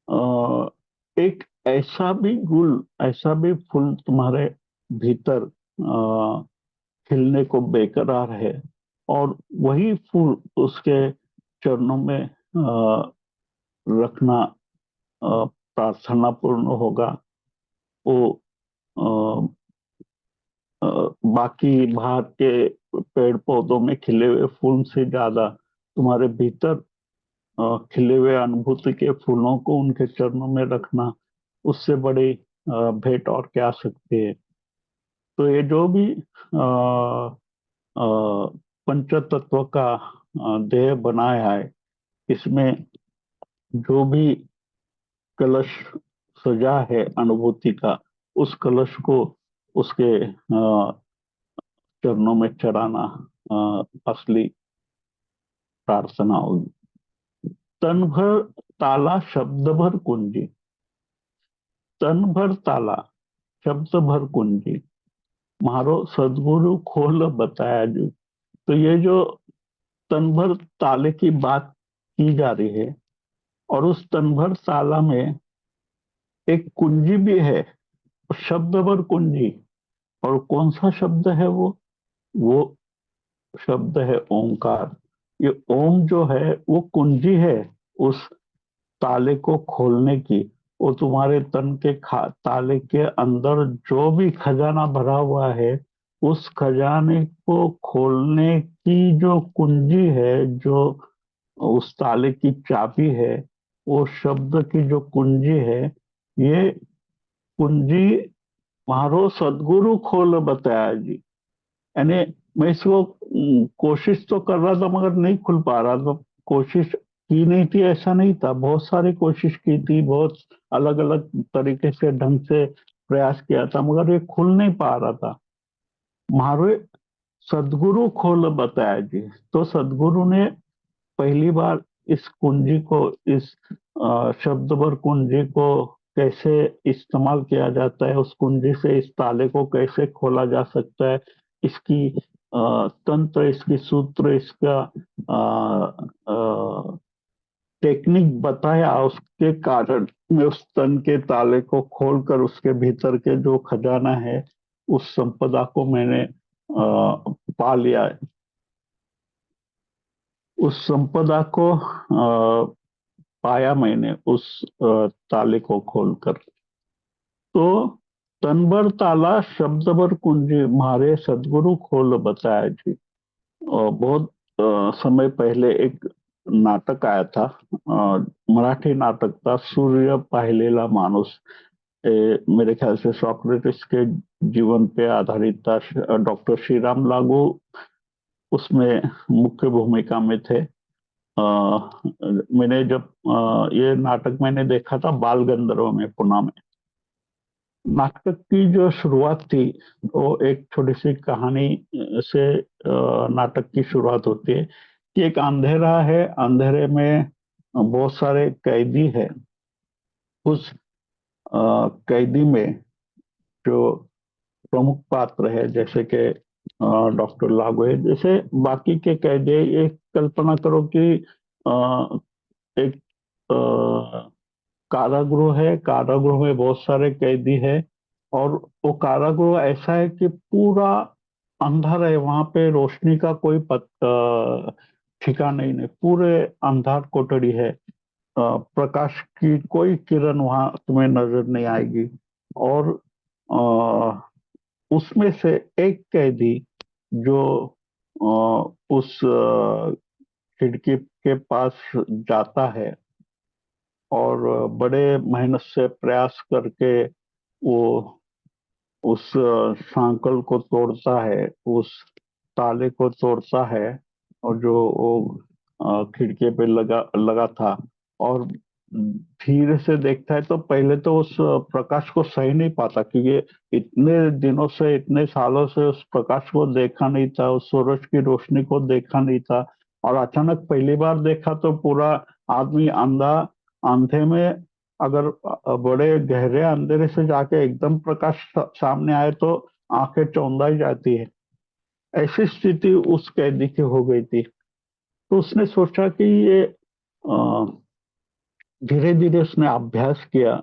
Speaker 1: अ, एक ऐसा भी गुल, ऐसा भी फूल तुम्हारे भीतर खिलने को बेकरार है, और वही फूल उसके चरणों में रखना प्रार्थना पूर्ण होगा। वो अ, अ, बाकी बाहर के पेड़ पौधों में खिले हुए फूल से ज्यादा तुम्हारे भीतर खिले हुए अनुभूति के फूलों को उनके चरणों में रखना, उससे बड़ी भेंट और क्या सकती है। तो ये जो भी पंच तत्व का देह बनाया है, इसमें जो भी कलश सजा है अनुभूति का, उस कलश को उसके चरणों में चढ़ाना असली प्रार्थना होगी। तन भर ताला शब्द भर कुंजी, तन भर ताला शब्द भर कुंजी, मारो सदगुरु खोल बताया जी। तो ये जो तन भर ताले की बात की जा रही है, और उस तन भर ताला में एक कुंजी भी है, शब्द भर कुंजी। और कौन सा शब्द है वो शब्द है ओंकार। ये ओम जो है वो कुंजी है उस ताले को खोलने की। वो तुम्हारे तन के ताले के अंदर जो भी खजाना भरा हुआ है, उस खजाने को खोलने की जो कुंजी है, जो उस ताले की चाबी है, वो शब्द की जो कुंजी है, ये कुंजी मारो सदगुरु खोल बताया जी। यानी मैं इसको कोशिश तो कर रहा था मगर नहीं खुल पा रहा था। कोशिश की नहीं थी ऐसा नहीं था, बहुत सारी कोशिश की थी, बहुत अलग अलग तरीके से ढंग से प्रयास किया था, मगर ये खुल नहीं पा रहा था। मारो सदगुरु खोल बताया जी। तो सदगुरु ने पहली बार इस कुंजी को, इस शब्द भर कुंजी को कैसे इस्तेमाल किया जाता है, उस कुंजी से इस ताले को कैसे खोला जा सकता है, इसकी तंत्र, इसकी सूत्र, इसका टेक्निक बताया। उसके कारण मैं उस तन के ताले को खोलकर उसके भीतर के जो खजाना है, उस संपदा को मैंने पा लिया है। उस संपदा को पाया मैंने उस ताले को खोलकर। तो तनबर ताला शब्द भर कुंजी, मारे सदगुरु खोल बताया जी। और बहुत समय पहले एक नाटक आया था, मराठी नाटक था, सूर्य पाहिलेला माणूस। मेरे ख्याल से सोक्रेटिस के जीवन पे आधारित था। डॉक्टर श्री राम लागू उसमें मुख्य भूमिका में थे। मैंने जब ये नाटक मैंने देखा था बाल गंधर्व में, पुणे में। नाटक की जो शुरुआत थी, वो एक छोटी सी कहानी से नाटक की शुरुआत होती है कि एक अंधेरा है, अंधेरे में बहुत सारे कैदी है। उस कैदी में जो प्रमुख पात्र है, जैसे कि डॉक्टर लागू है, जैसे बाकी के कैदी, एक कल्पना करो कि एक कारागृह है, कारागृह में बहुत सारे कैदी है, और वो कारागृह ऐसा है कि पूरा अंधार है, वहां पे रोशनी का कोई ठिकाना ही नहीं, पूरे अंधार कोठरी है। प्रकाश की कोई किरण वहां तुम्हें नजर नहीं आएगी। और उसमें से एक कैदी जो उस खिड़की के पास जाता है, और बड़े मेहनत से प्रयास करके वो उस सांकल को तोड़ता है, उस ताले को तोड़ता है, और जो वो खिड़की पे लगा लगा था, और धीरे से देखता है तो पहले तो उस प्रकाश को सही नहीं पाता, क्योंकि इतने दिनों से, इतने सालों से उस प्रकाश को देखा नहीं था, उस सूरज की रोशनी को देखा नहीं था। और अचानक पहली बार देखा तो पूरा आदमी अंधा, अंधे में, अगर बड़े गहरे अंधेरे से जाके एकदम प्रकाश सामने आए तो आंखें चौंधाई जाती है। ऐसी स्थिति उस कैदी की हो गई थी। तो उसने सोचा कि ये धीरे धीरे उसने अभ्यास किया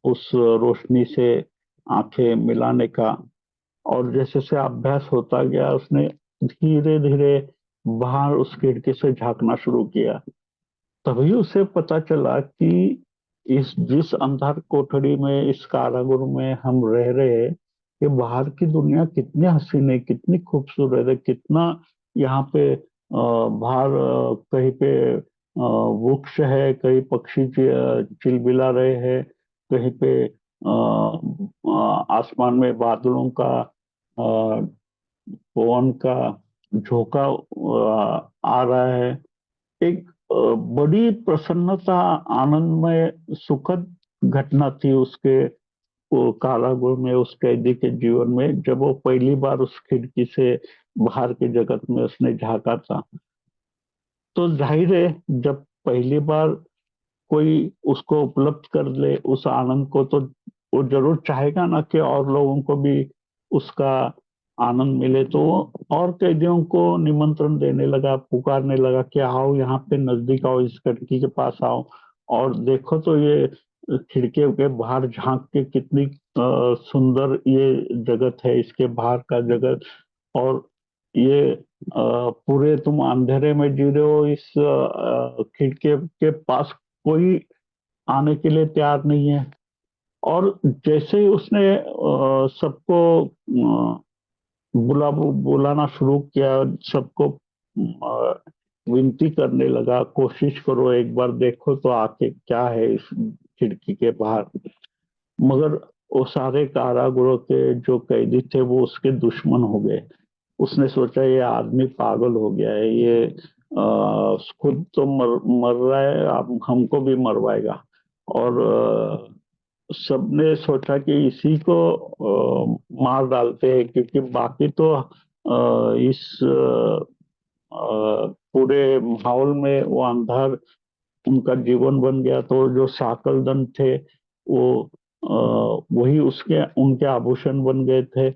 Speaker 1: उस रोशनी से आंखें मिलाने का। और जैसे जैसे अभ्यास होता गया, उसने धीरे धीरे बाहर उस खिड़की से झांकना शुरू किया। तभी उसे पता चला कि इस जिस अंधार कोठरी में, इस कारागृह में हम रह रहे हैं, ये बाहर की दुनिया कितनी हसीन है, कितनी खूबसूरत है, कितना यहाँ पे बाहर कहीं पे वृक्ष है, कहीं पक्षी चिलबिला रहे हैं, कहीं पे आसमान में बादलों का, अ, पवन का झोंका आ रहा है। एक बड़ी प्रसन्नता, आनंदमय, सुखद घटना थी उसके वो कारागृह में, उस कैदी के जीवन में, जब वो पहली बार उस खिड़की से बाहर के जगत में उसने झांका था। तो जाहिर है, जब पहली बार कोई उसको उपलब्ध कर ले उस आनंद को, तो वो जरूर चाहेगा ना कि और लोगों को भी उसका आनंद मिले। तो वो और कैदियों को निमंत्रण देने लगा, पुकारने लगा कि आओ यहाँ पे नजदीक आओ, इस खिड़की के पास आओ और देखो तो ये खिड़की के बाहर झांक के कितनी सुंदर ये जगत है, इसके बाहर का जगत। और ये पूरे तुम अंधेरे में जी रहे हो, इस खिड़की के पास कोई आने के लिए तैयार नहीं है। और जैसे ही उसने सबको बुलाना शुरू किया, सबको विनती करने लगा, कोशिश करो एक बार देखो तो आके क्या है इस खिड़की के बाहर। मगर वो सारे कारागृह के जो कैदी थे वो उसके दुश्मन हो गए। उसने सोचा ये आदमी पागल हो गया है, ये खुद तो मर रहा है, अब हमको भी मरवाएगा। और सबने सोचा कि इसी को मार डालते हैं, क्योंकि बाकी तो इस पूरे माहौल में वो अंधार उनका जीवन बन गया। तो जो साकलदंड थे वो वही उसके उनके आभूषण बन गए थे।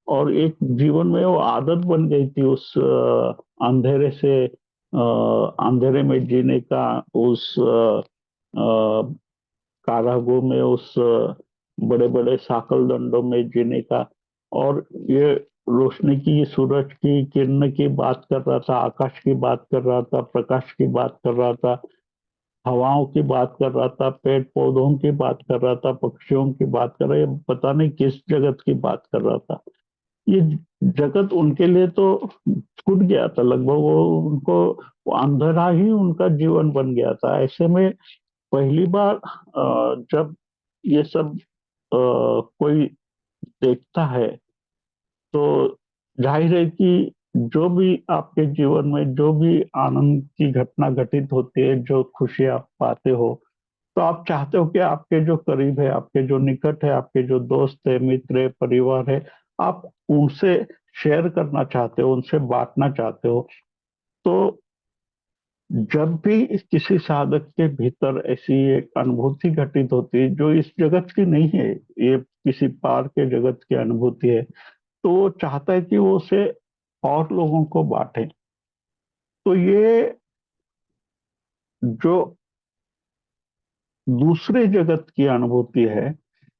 Speaker 1: और एक जीवन में वो आदत बन गई थी उस अंधेरे से, अंधेरे में जीने का, उस कारागृह में, उस बड़े बड़े साकल दंडों में जीने का। और ये रोशनी की, सूरज की किरण की बात कर रहा था, आकाश की बात कर रहा था, प्रकाश की बात कर रहा था, हवाओं की बात कर रहा था, पेड़ पौधों की बात कर रहा था, पक्षियों की बात कर रहा है, पता नहीं किस जगत की बात कर रहा था। ये जगत उनके लिए तो छूट गया था लगभग, वो उनको वो अंधेरा ही उनका जीवन बन गया था। ऐसे में पहली बार जब ये सब कोई देखता है, तो जाहिर है कि जो भी आपके जीवन में जो भी आनंद की घटना घटित होती है, जो खुशी आप पाते हो, तो आप चाहते हो कि आपके जो करीब है, आपके जो निकट है, आपके जो दोस्त है, मित्र है, परिवार है, आप उनसे शेयर करना चाहते हो, उनसे बांटना चाहते हो। तो जब भी किसी साधक के भीतर ऐसी एक अनुभूति घटित होती है जो इस जगत की नहीं है, ये किसी पार के जगत की अनुभूति है, तो वो चाहता है कि वो उसे और लोगों को बांटे। तो ये जो दूसरे जगत की अनुभूति है,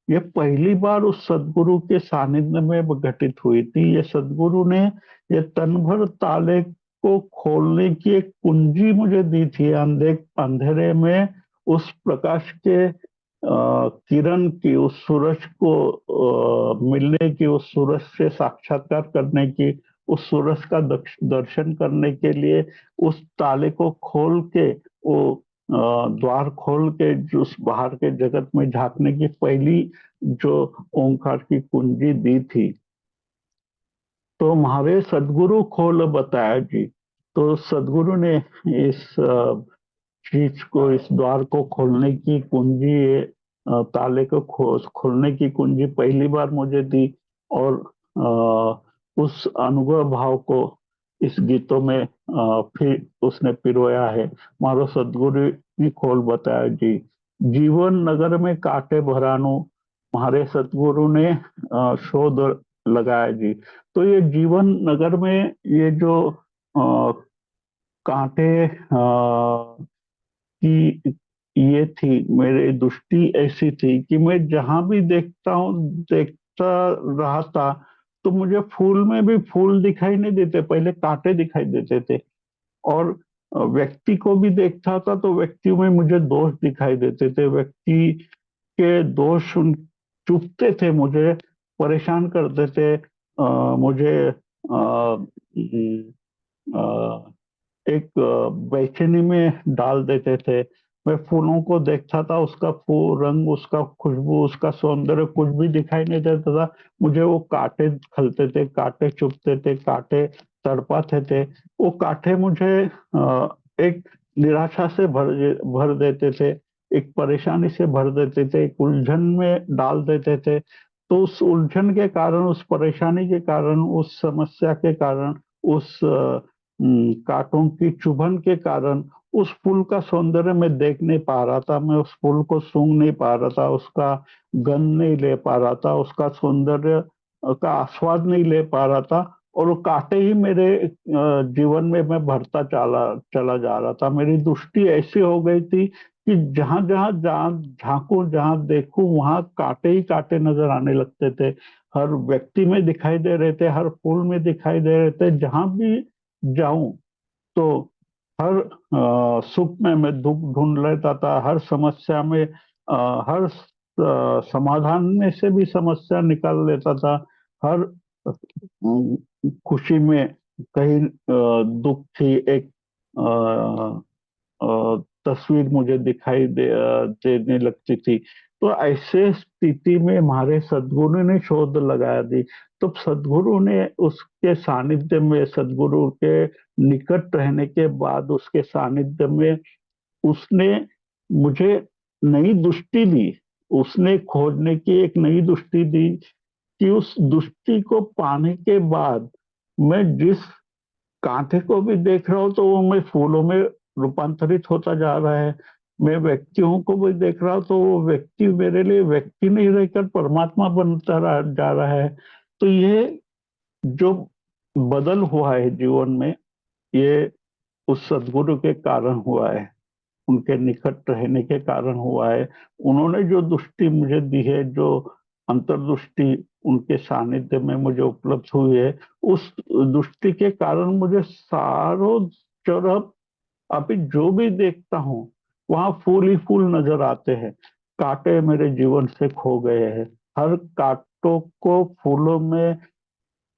Speaker 1: ये पहली बार उस सदगुरु के सानिध्य में घटित हुई थी। ये सदगुरु ने ये तन भर ताले को खोलने की एक कुंजी मुझे दी थी, अंधेरे में उस प्रकाश के किरण की, उस सूरज को मिलने की, उस सूरज से साक्षात्कार करने की, उस सूरज का दर्शन करने के लिए उस ताले को खोल के, वो द्वार खोल के जो उस बाहर के जगत में झांकने की पहली जो ओंकार की कुंजी दी थी। तो हमारे सदगुरु खोल बताया जी। तो सदगुरु ने इस चीज को, इस द्वार को खोलने की कुंजी, ताले को खोलने की कुंजी पहली बार मुझे दी। और उस अनुभव भाव को इस गीतों में फिर उसने पिरोया है। मारो सदगुरु ने खोल बताया जी। जीवन नगर में कांटे भरानो, हमारे सतगुरु ने शोध लगाया जी। तो ये जीवन नगर में ये जो कांटे की ये थी, मेरी दृष्टि ऐसी थी कि मैं जहां भी देखता रहा था, तो मुझे फूल में भी फूल दिखाई नहीं देते, पहले कांटे दिखाई देते थे। और व्यक्ति को भी देखता था तो व्यक्ति में मुझे दोष दिखाई देते थे, व्यक्ति के दोष चुभते थे, मुझे परेशान करते थे। मुझे एक बेचैनी में डाल देते थे। मैं फूलों को देखता था, उसका फूल रंग, उसका खुशबू, उसका सौंदर्य कुछ भी दिखाई नहीं देता था। मुझे वो कांटे खलते थे, कांटे चुभते थे, कांटे तड़पाते थे। वो कांटे मुझे एक निराशा से भर देते थे, एक परेशानी से भर देते थे, एक उलझन में डाल देते थे। तो उस उलझन के कारण, उस परेशानी के कारण, उस समस्या के कारण, उस कांटों की चुभन के कारण उस फूल का सौंदर्य मैं देख नहीं पा रहा था, मैं उस फूल को सूंघ नहीं पा रहा था, उसका गंध नहीं ले पा रहा था, उसका सौंदर्य का आस्वाद नहीं ले पा रहा था। और वो कांटे ही मेरे जीवन में मैं भरता चला चला जा रहा था। मेरी दृष्टि ऐसी हो गई थी कि जहां जहां जहां झांकू, जहां देखूं, वहां कांटे ही कांटे नजर आने लगते थे। हर व्यक्ति में दिखाई दे रहे थे, हर फूल में दिखाई दे रहे थे। जहां भी जाऊं तो हर सुख में मैं दुख ढूंढ लेता था, हर समस्या में हर समाधान में से भी समस्या निकाल लेता था। हर खुशी में कहीं दुख थी, एक तस्वीर मुझे देने लगती थी। तो ऐसे स्थिति में हमारे सदगुरु ने शोध लगा दी। तो सदगुरु ने उसके सानिध्य में, सदगुरु के निकट रहने के बाद, उसके सानिध्य में उसने मुझे नई दृष्टि दी। उसने खोजने की एक नई दृष्टि दी कि उस दृष्टि को पाने के बाद मैं जिस कांटे को भी देख रहा हूँ तो वो मैं फूलों में रूपांतरित होता जा रहा है। मैं व्यक्तियों को भी देख रहा हूँ तो वो व्यक्ति मेरे लिए व्यक्ति नहीं रहकर परमात्मा जा रहा है। तो ये जो बदल हुआ है जीवन में, ये उस सदगुरु के कारण हुआ है, उनके निकट रहने के कारण हुआ है। उन्होंने जो दृष्टि मुझे दी है, जो अंतर्दृष्टि उनके सानिध्य में मुझे उपलब्ध हुई है, उस दृष्टि के कारण मुझे सारों तरफ अभी जो भी देखता हूँ वहां फूल ही फूल नजर आते हैं। कांटे मेरे जीवन से खो गए हैं। हर कांटों को फूलों में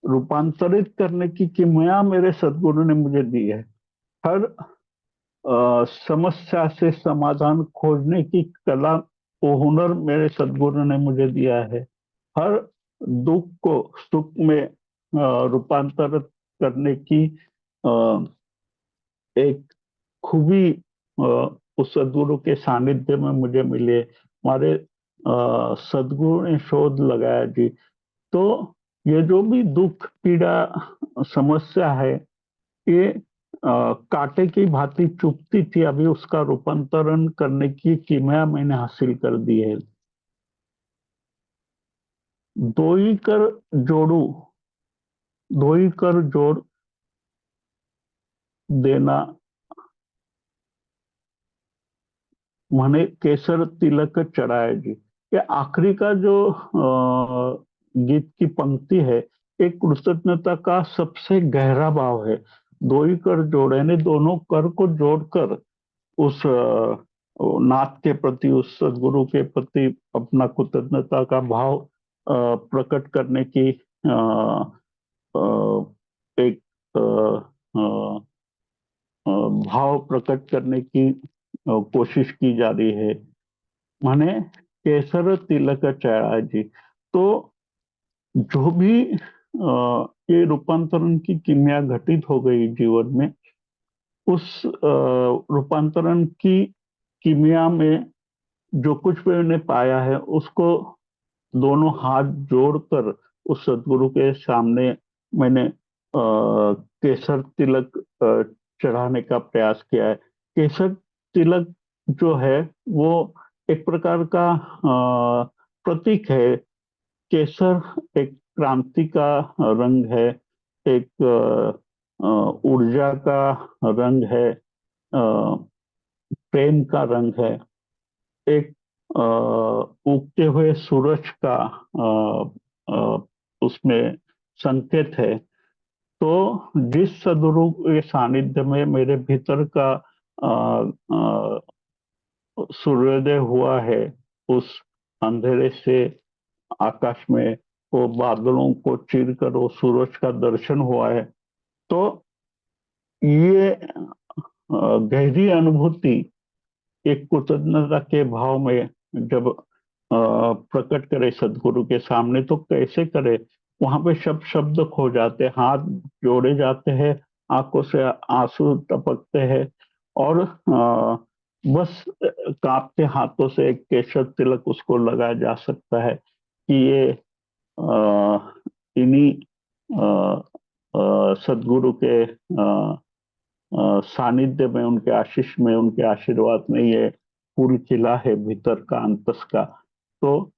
Speaker 1: रूपांतरित करने की किमया मेरे सदगुरु ने मुझे दी है। हर समस्या से समाधान खोजने की कला, वो हुनर मेरे सदगुरु ने मुझे दिया है। हर दुख को सुख में रूपांतरित करने की अ, एक खूबी उस सदगुरु के सानिध्य में मुझे मिले। हमारे सदगुरु ने शोध लगाया जी। तो ये जो भी दुख पीड़ा समस्या है, ये कांटे की भांति चुभती थी, अभी उसका रूपांतरण करने की किमया मैंने हासिल कर दी है। दोई कर जोड़ू, दोई कर जोड़ देना, मने केसर तिलक चढ़ाए जी। ये आखिरी का जो गीत की पंक्ति है, एक कृतज्ञता का सबसे गहरा भाव है। दो ही कर जोड़े, यानी दोनों कर को जोड़कर उस नाथ के प्रति, उस सदगुरु के प्रति अपना कृतज्ञता का भाव प्रकट करने की एक भाव प्रकट करने की कोशिश की जा रही है। माने केसर तिलक चढ़ा जी। तो जो भी ये रूपांतरण की किमिया घटित हो गई जीवन में, उस रूपांतरण की कीमिया में जो कुछ भी मैंने पाया है उसको दोनों हाथ जोड़कर उस सदगुरु के सामने मैंने केसर तिलक चढ़ाने का प्रयास किया है। केसर तिलक जो है वो एक प्रकार का प्रतीक है। केसर एक क्रांति का रंग है, एक ऊर्जा का रंग है, प्रेम का रंग है, एक उगते हुए सूरज का उसमें संकेत है। तो जिस सदगुरु के सानिध्य में मेरे भीतर का सूर्योदय हुआ है, उस अंधेरे से आकाश में वो बादलों को चीर कर वो सूरज का दर्शन हुआ है, तो ये गहरी अनुभूति एक कृतज्ञता के भाव में जब प्रकट करे सदगुरु के सामने, तो कैसे करे। वहां पे शब्द खो जाते, हाथ जोड़े जाते हैं, आंखों से आंसू टपकते हैं, और बस कांपते हाथों से एक केशर तिलक उसको लगाया जा सकता है कि ये इन्हीं सदगुरु के सानिध्य में, उनके आशीष में, उनके आशीर्वाद में ये फूल खिला है भीतर का, अंतस का। तो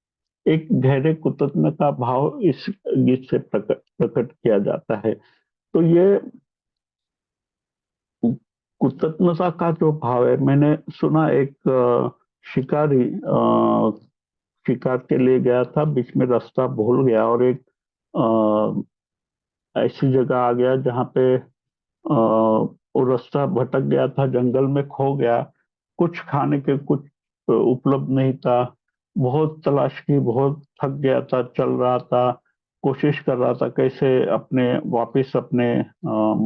Speaker 1: एक गहरे कृतज्ञता का भाव इस गीत से प्रकट प्रकट किया जाता है। तो ये कृतज्ञता का जो भाव है, मैंने सुना एक शिकारी शिकार के लिए गया था, बीच में रास्ता भूल गया और एक ऐसी जगह आ गया जहाँ पे वो रास्ता भटक गया था, जंगल में खो गया, कुछ खाने के कुछ उपलब्ध नहीं था। बहुत तलाश की, बहुत थक गया था, चल रहा था, कोशिश कर रहा था कैसे अपने वापस अपने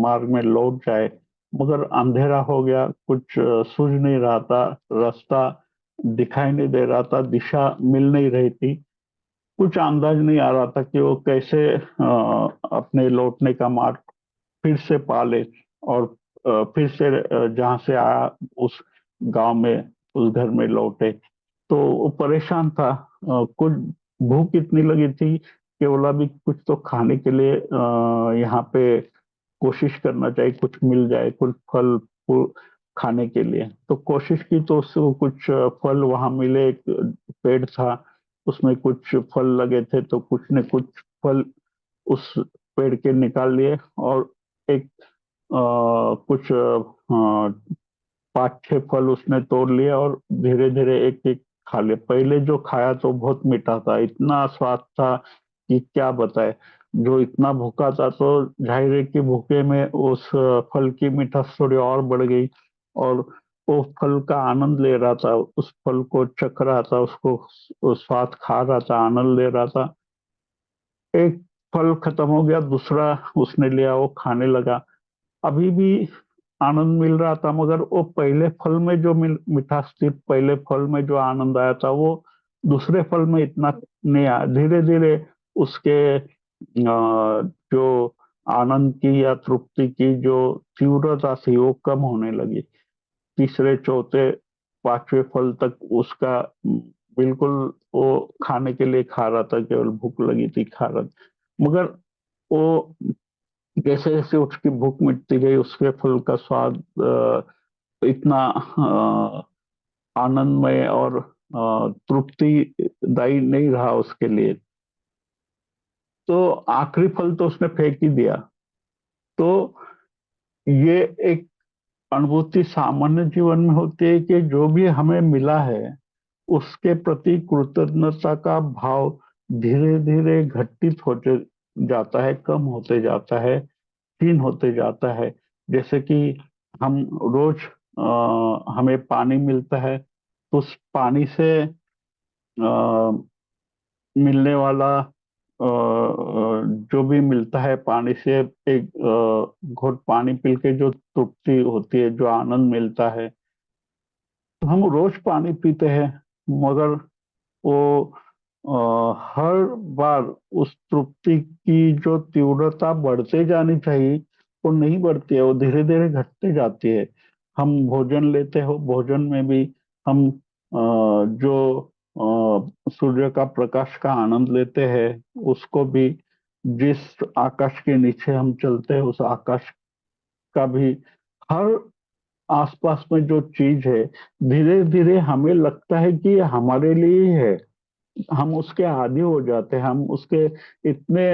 Speaker 1: मार्ग में लौट जाए, मगर अंधेरा हो गया, कुछ सूझ नहीं रहा था, रास्ता दिखाई नहीं दे रहा था, दिशा मिल नहीं रही थी, कुछ अंदाज नहीं आ रहा था कि वो कैसे अपने लौटने का मार्ग फिर से पाले, और फिर से जहाँ से आया उस गांव में, उस घर में लौटे। तो वो परेशान था, कुछ भूख इतनी लगी थी कि बोला भी कुछ तो खाने के लिए यहाँ पे कोशिश करना चाहिए, कुछ मिल जाए, कुछ फल फूल खाने के लिए। तो कोशिश की तो उसको कुछ फल वहां मिले, एक पेड़ था उसमें कुछ फल लगे थे, तो कुछ ने कुछ फल उस पेड़ के निकाल लिए, और एक कुछ 5-6 फल उसने तोड़ लिया और धीरे धीरे एक एक खा लिया। पहले जो खाया तो बहुत मीठा था, इतना स्वाद था कि क्या बताए। जो इतना भूखा था तो जाहिर है कि भूखे में उस फल की मिठास थोड़ी और बढ़ गई, और वो फल का आनंद ले रहा था, उस फल को चख रहा था, उसको स्वाद खा रहा था, आनंद ले रहा था। एक फल खत्म हो गया, दूसरा उसने लिया, वो खाने लगा। अभी भी आनंद मिल रहा था, मगर वो पहले फल में जो मिठास थी, पहले फल में जो आनंद आया था, वो दूसरे फल में इतना नहीं आया। धीरे धीरे उसके जो आनंद की या तृप्ति की जो तीव्रता थी वो कम होने लगी। तीसरे चौथे पांचवें फल तक उसका बिल्कुल वो खाने के लिए खा रहा था, केवल भूख लगी थी, खा रहा था। मगर वो जैसे जैसे उसकी भूख मिटती गई, उसके फल का स्वाद इतना आनंदमय और तृप्तिदायी नहीं रहा उसके लिए। तो आखिरी फल तो उसने फेंक ही दिया। तो ये एक अनुभूति सामान्य जीवन में होती है कि जो भी हमें मिला है उसके प्रति कृतज्ञता का भाव धीरे धीरे घटित होते जाता है, कम होते जाता है, क्षीण होते जाता है। जैसे कि हम रोज हमें पानी मिलता है, तो उस पानी से मिलने वाला जो भी मिलता है पानी से, एक घोट पानी पी के जो तृप्ति होती है, जो आनंद मिलता है, तो हम रोज पानी पीते हैं, मगर वो हर बार उस तृप्ति की जो तीव्रता बढ़ते जानी चाहिए, वो नहीं बढ़ती है, वो धीरे धीरे घटते जाती है। हम भोजन लेते हो, भोजन में भी हम जो सूर्य का प्रकाश का आनंद लेते हैं, उसको भी, जिस आकाश के नीचे हम चलते हैं उस आकाश का भी, हर आसपास में जो चीज है, धीरे धीरे हमें लगता है कि ये हमारे लिए ही है। हम उसके आदी हो जाते हैं, हम उसके इतने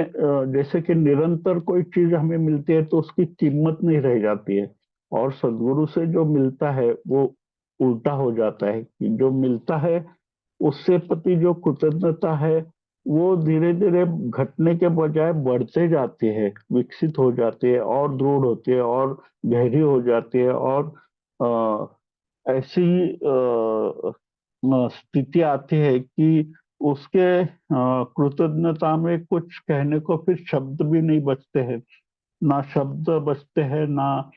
Speaker 1: जैसे कि निरंतर कोई चीज हमें मिलती है तो उसकी कीमत नहीं रह जाती है। और सदगुरु से जो मिलता है वो उल्टा हो जाता है, कि जो मिलता है उससे प्रति जो कृतज्ञता है वो धीरे धीरे घटने के बजाय बढ़ते जाती है, विकसित हो जाती है, और दृढ़ होती है, और गहरी हो जाती है, और ऐसी स्थिति आती है कि उसके कृतज्ञता में कुछ कहने को फिर शब्द भी नहीं बचते हैं। ना शब्द बचते हैं, ना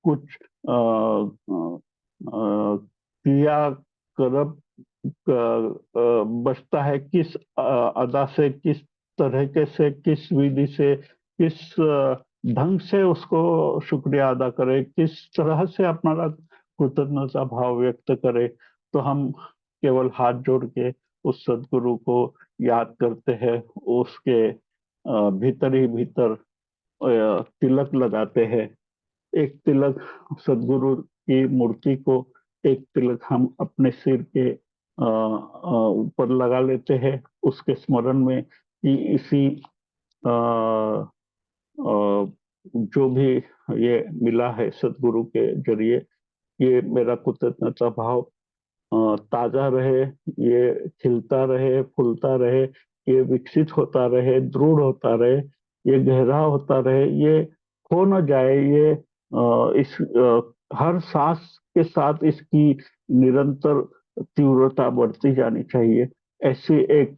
Speaker 1: कुछ क्रिया करब बचता है, किस अदा से, किस तरीके से, किस विधि से, किस ढंग से उसको शुक्रिया अदा करे, किस तरह से अपना कृतज्ञता भाव व्यक्त करे। तो हम केवल हाथ जोड़ के उस सदगुरु को याद करते हैं, उसके भीतर ही भीतर तिलक लगाते हैं। एक तिलक सदगुरु की मूर्ति को, एक तिलक हम अपने सिर के ऊपर लगा लेते हैं, उसके स्मरण में कि इसी जो भी ये मिला है सदगुरु के जरिए, ये मेरा कृतज्ञता भाव ताजा रहे, ये खिलता रहे, फूलता रहे, ये विकसित होता रहे, दृढ़ होता रहे, ये गहरा होता रहे, ये खो न जाए, ये इस हर सांस के साथ इसकी निरंतर तीव्रता बढ़ती जानी चाहिए। ऐसी एक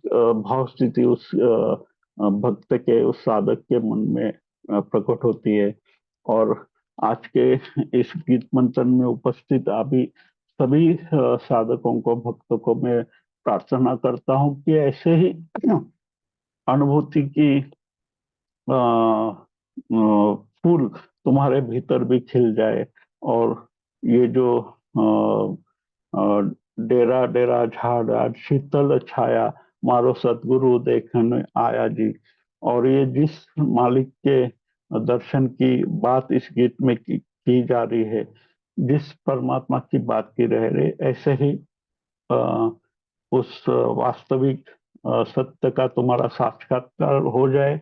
Speaker 1: भाव स्थिति उस भक्त के, उस साधक के मन में प्रकट होती है। और आज के इस गीत मंथन में उपस्थित अभी सभी साधकों को, भक्तों को मैं प्रार्थना करता हूँ कि ऐसे ही अनुभूति की फूल तुम्हारे भीतर भी खिल जाए। और ये जो डेरा डेरा झाड़ आज शीतल छाया, मारो सतगुरु देखने आया जी। और ये जिस मालिक के दर्शन की बात इस गीत में की जा रही है, जिस परमात्मा की बात की रह रही, ऐसे ही अ, उस वास्तविक सत्य का तुम्हारा साक्षात्कार हो जाए,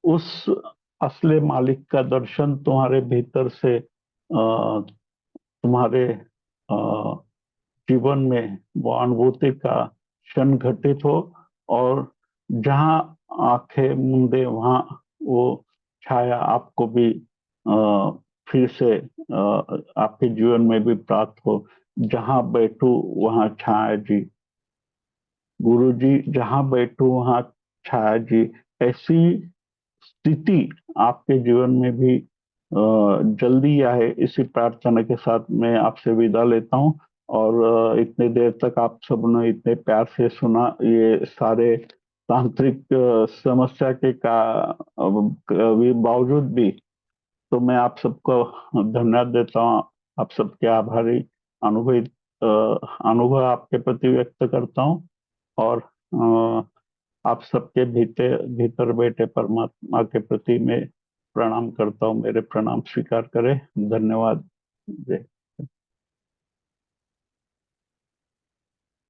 Speaker 1: उस असली मालिक का दर्शन तुम्हारे भीतर से तुम्हारे जीवन में वो अनुभूति का क्षण घटित हो। और जहाँ आंखें मूंदे वहां वो छाया आपको भी फिर से आपके जीवन में भी प्राप्त हो। जहाँ बैठू वहां छाया जी, गुरु जी जहाँ बैठू वहां छाया जी। ऐसी स्थिति आपके जीवन में भी जल्दी आए, इसी प्रार्थना के साथ मैं आपसे विदा लेता हूँ। और इतने देर तक आप सबने इतने प्यार से सुना, ये सारे तांत्रिक समस्या के का बावजूद भी, तो मैं आप सबको धन्यवाद देता हूँ। आप सबके आभारी अनुभव अनुभव आपके प्रति व्यक्त करता हूँ। और आप सबके भीतर भीतर बैठे परमात्मा के प्रति मैं प्रणाम करता हूँ, मेरे प्रणाम स्वीकार करें। धन्यवाद। जय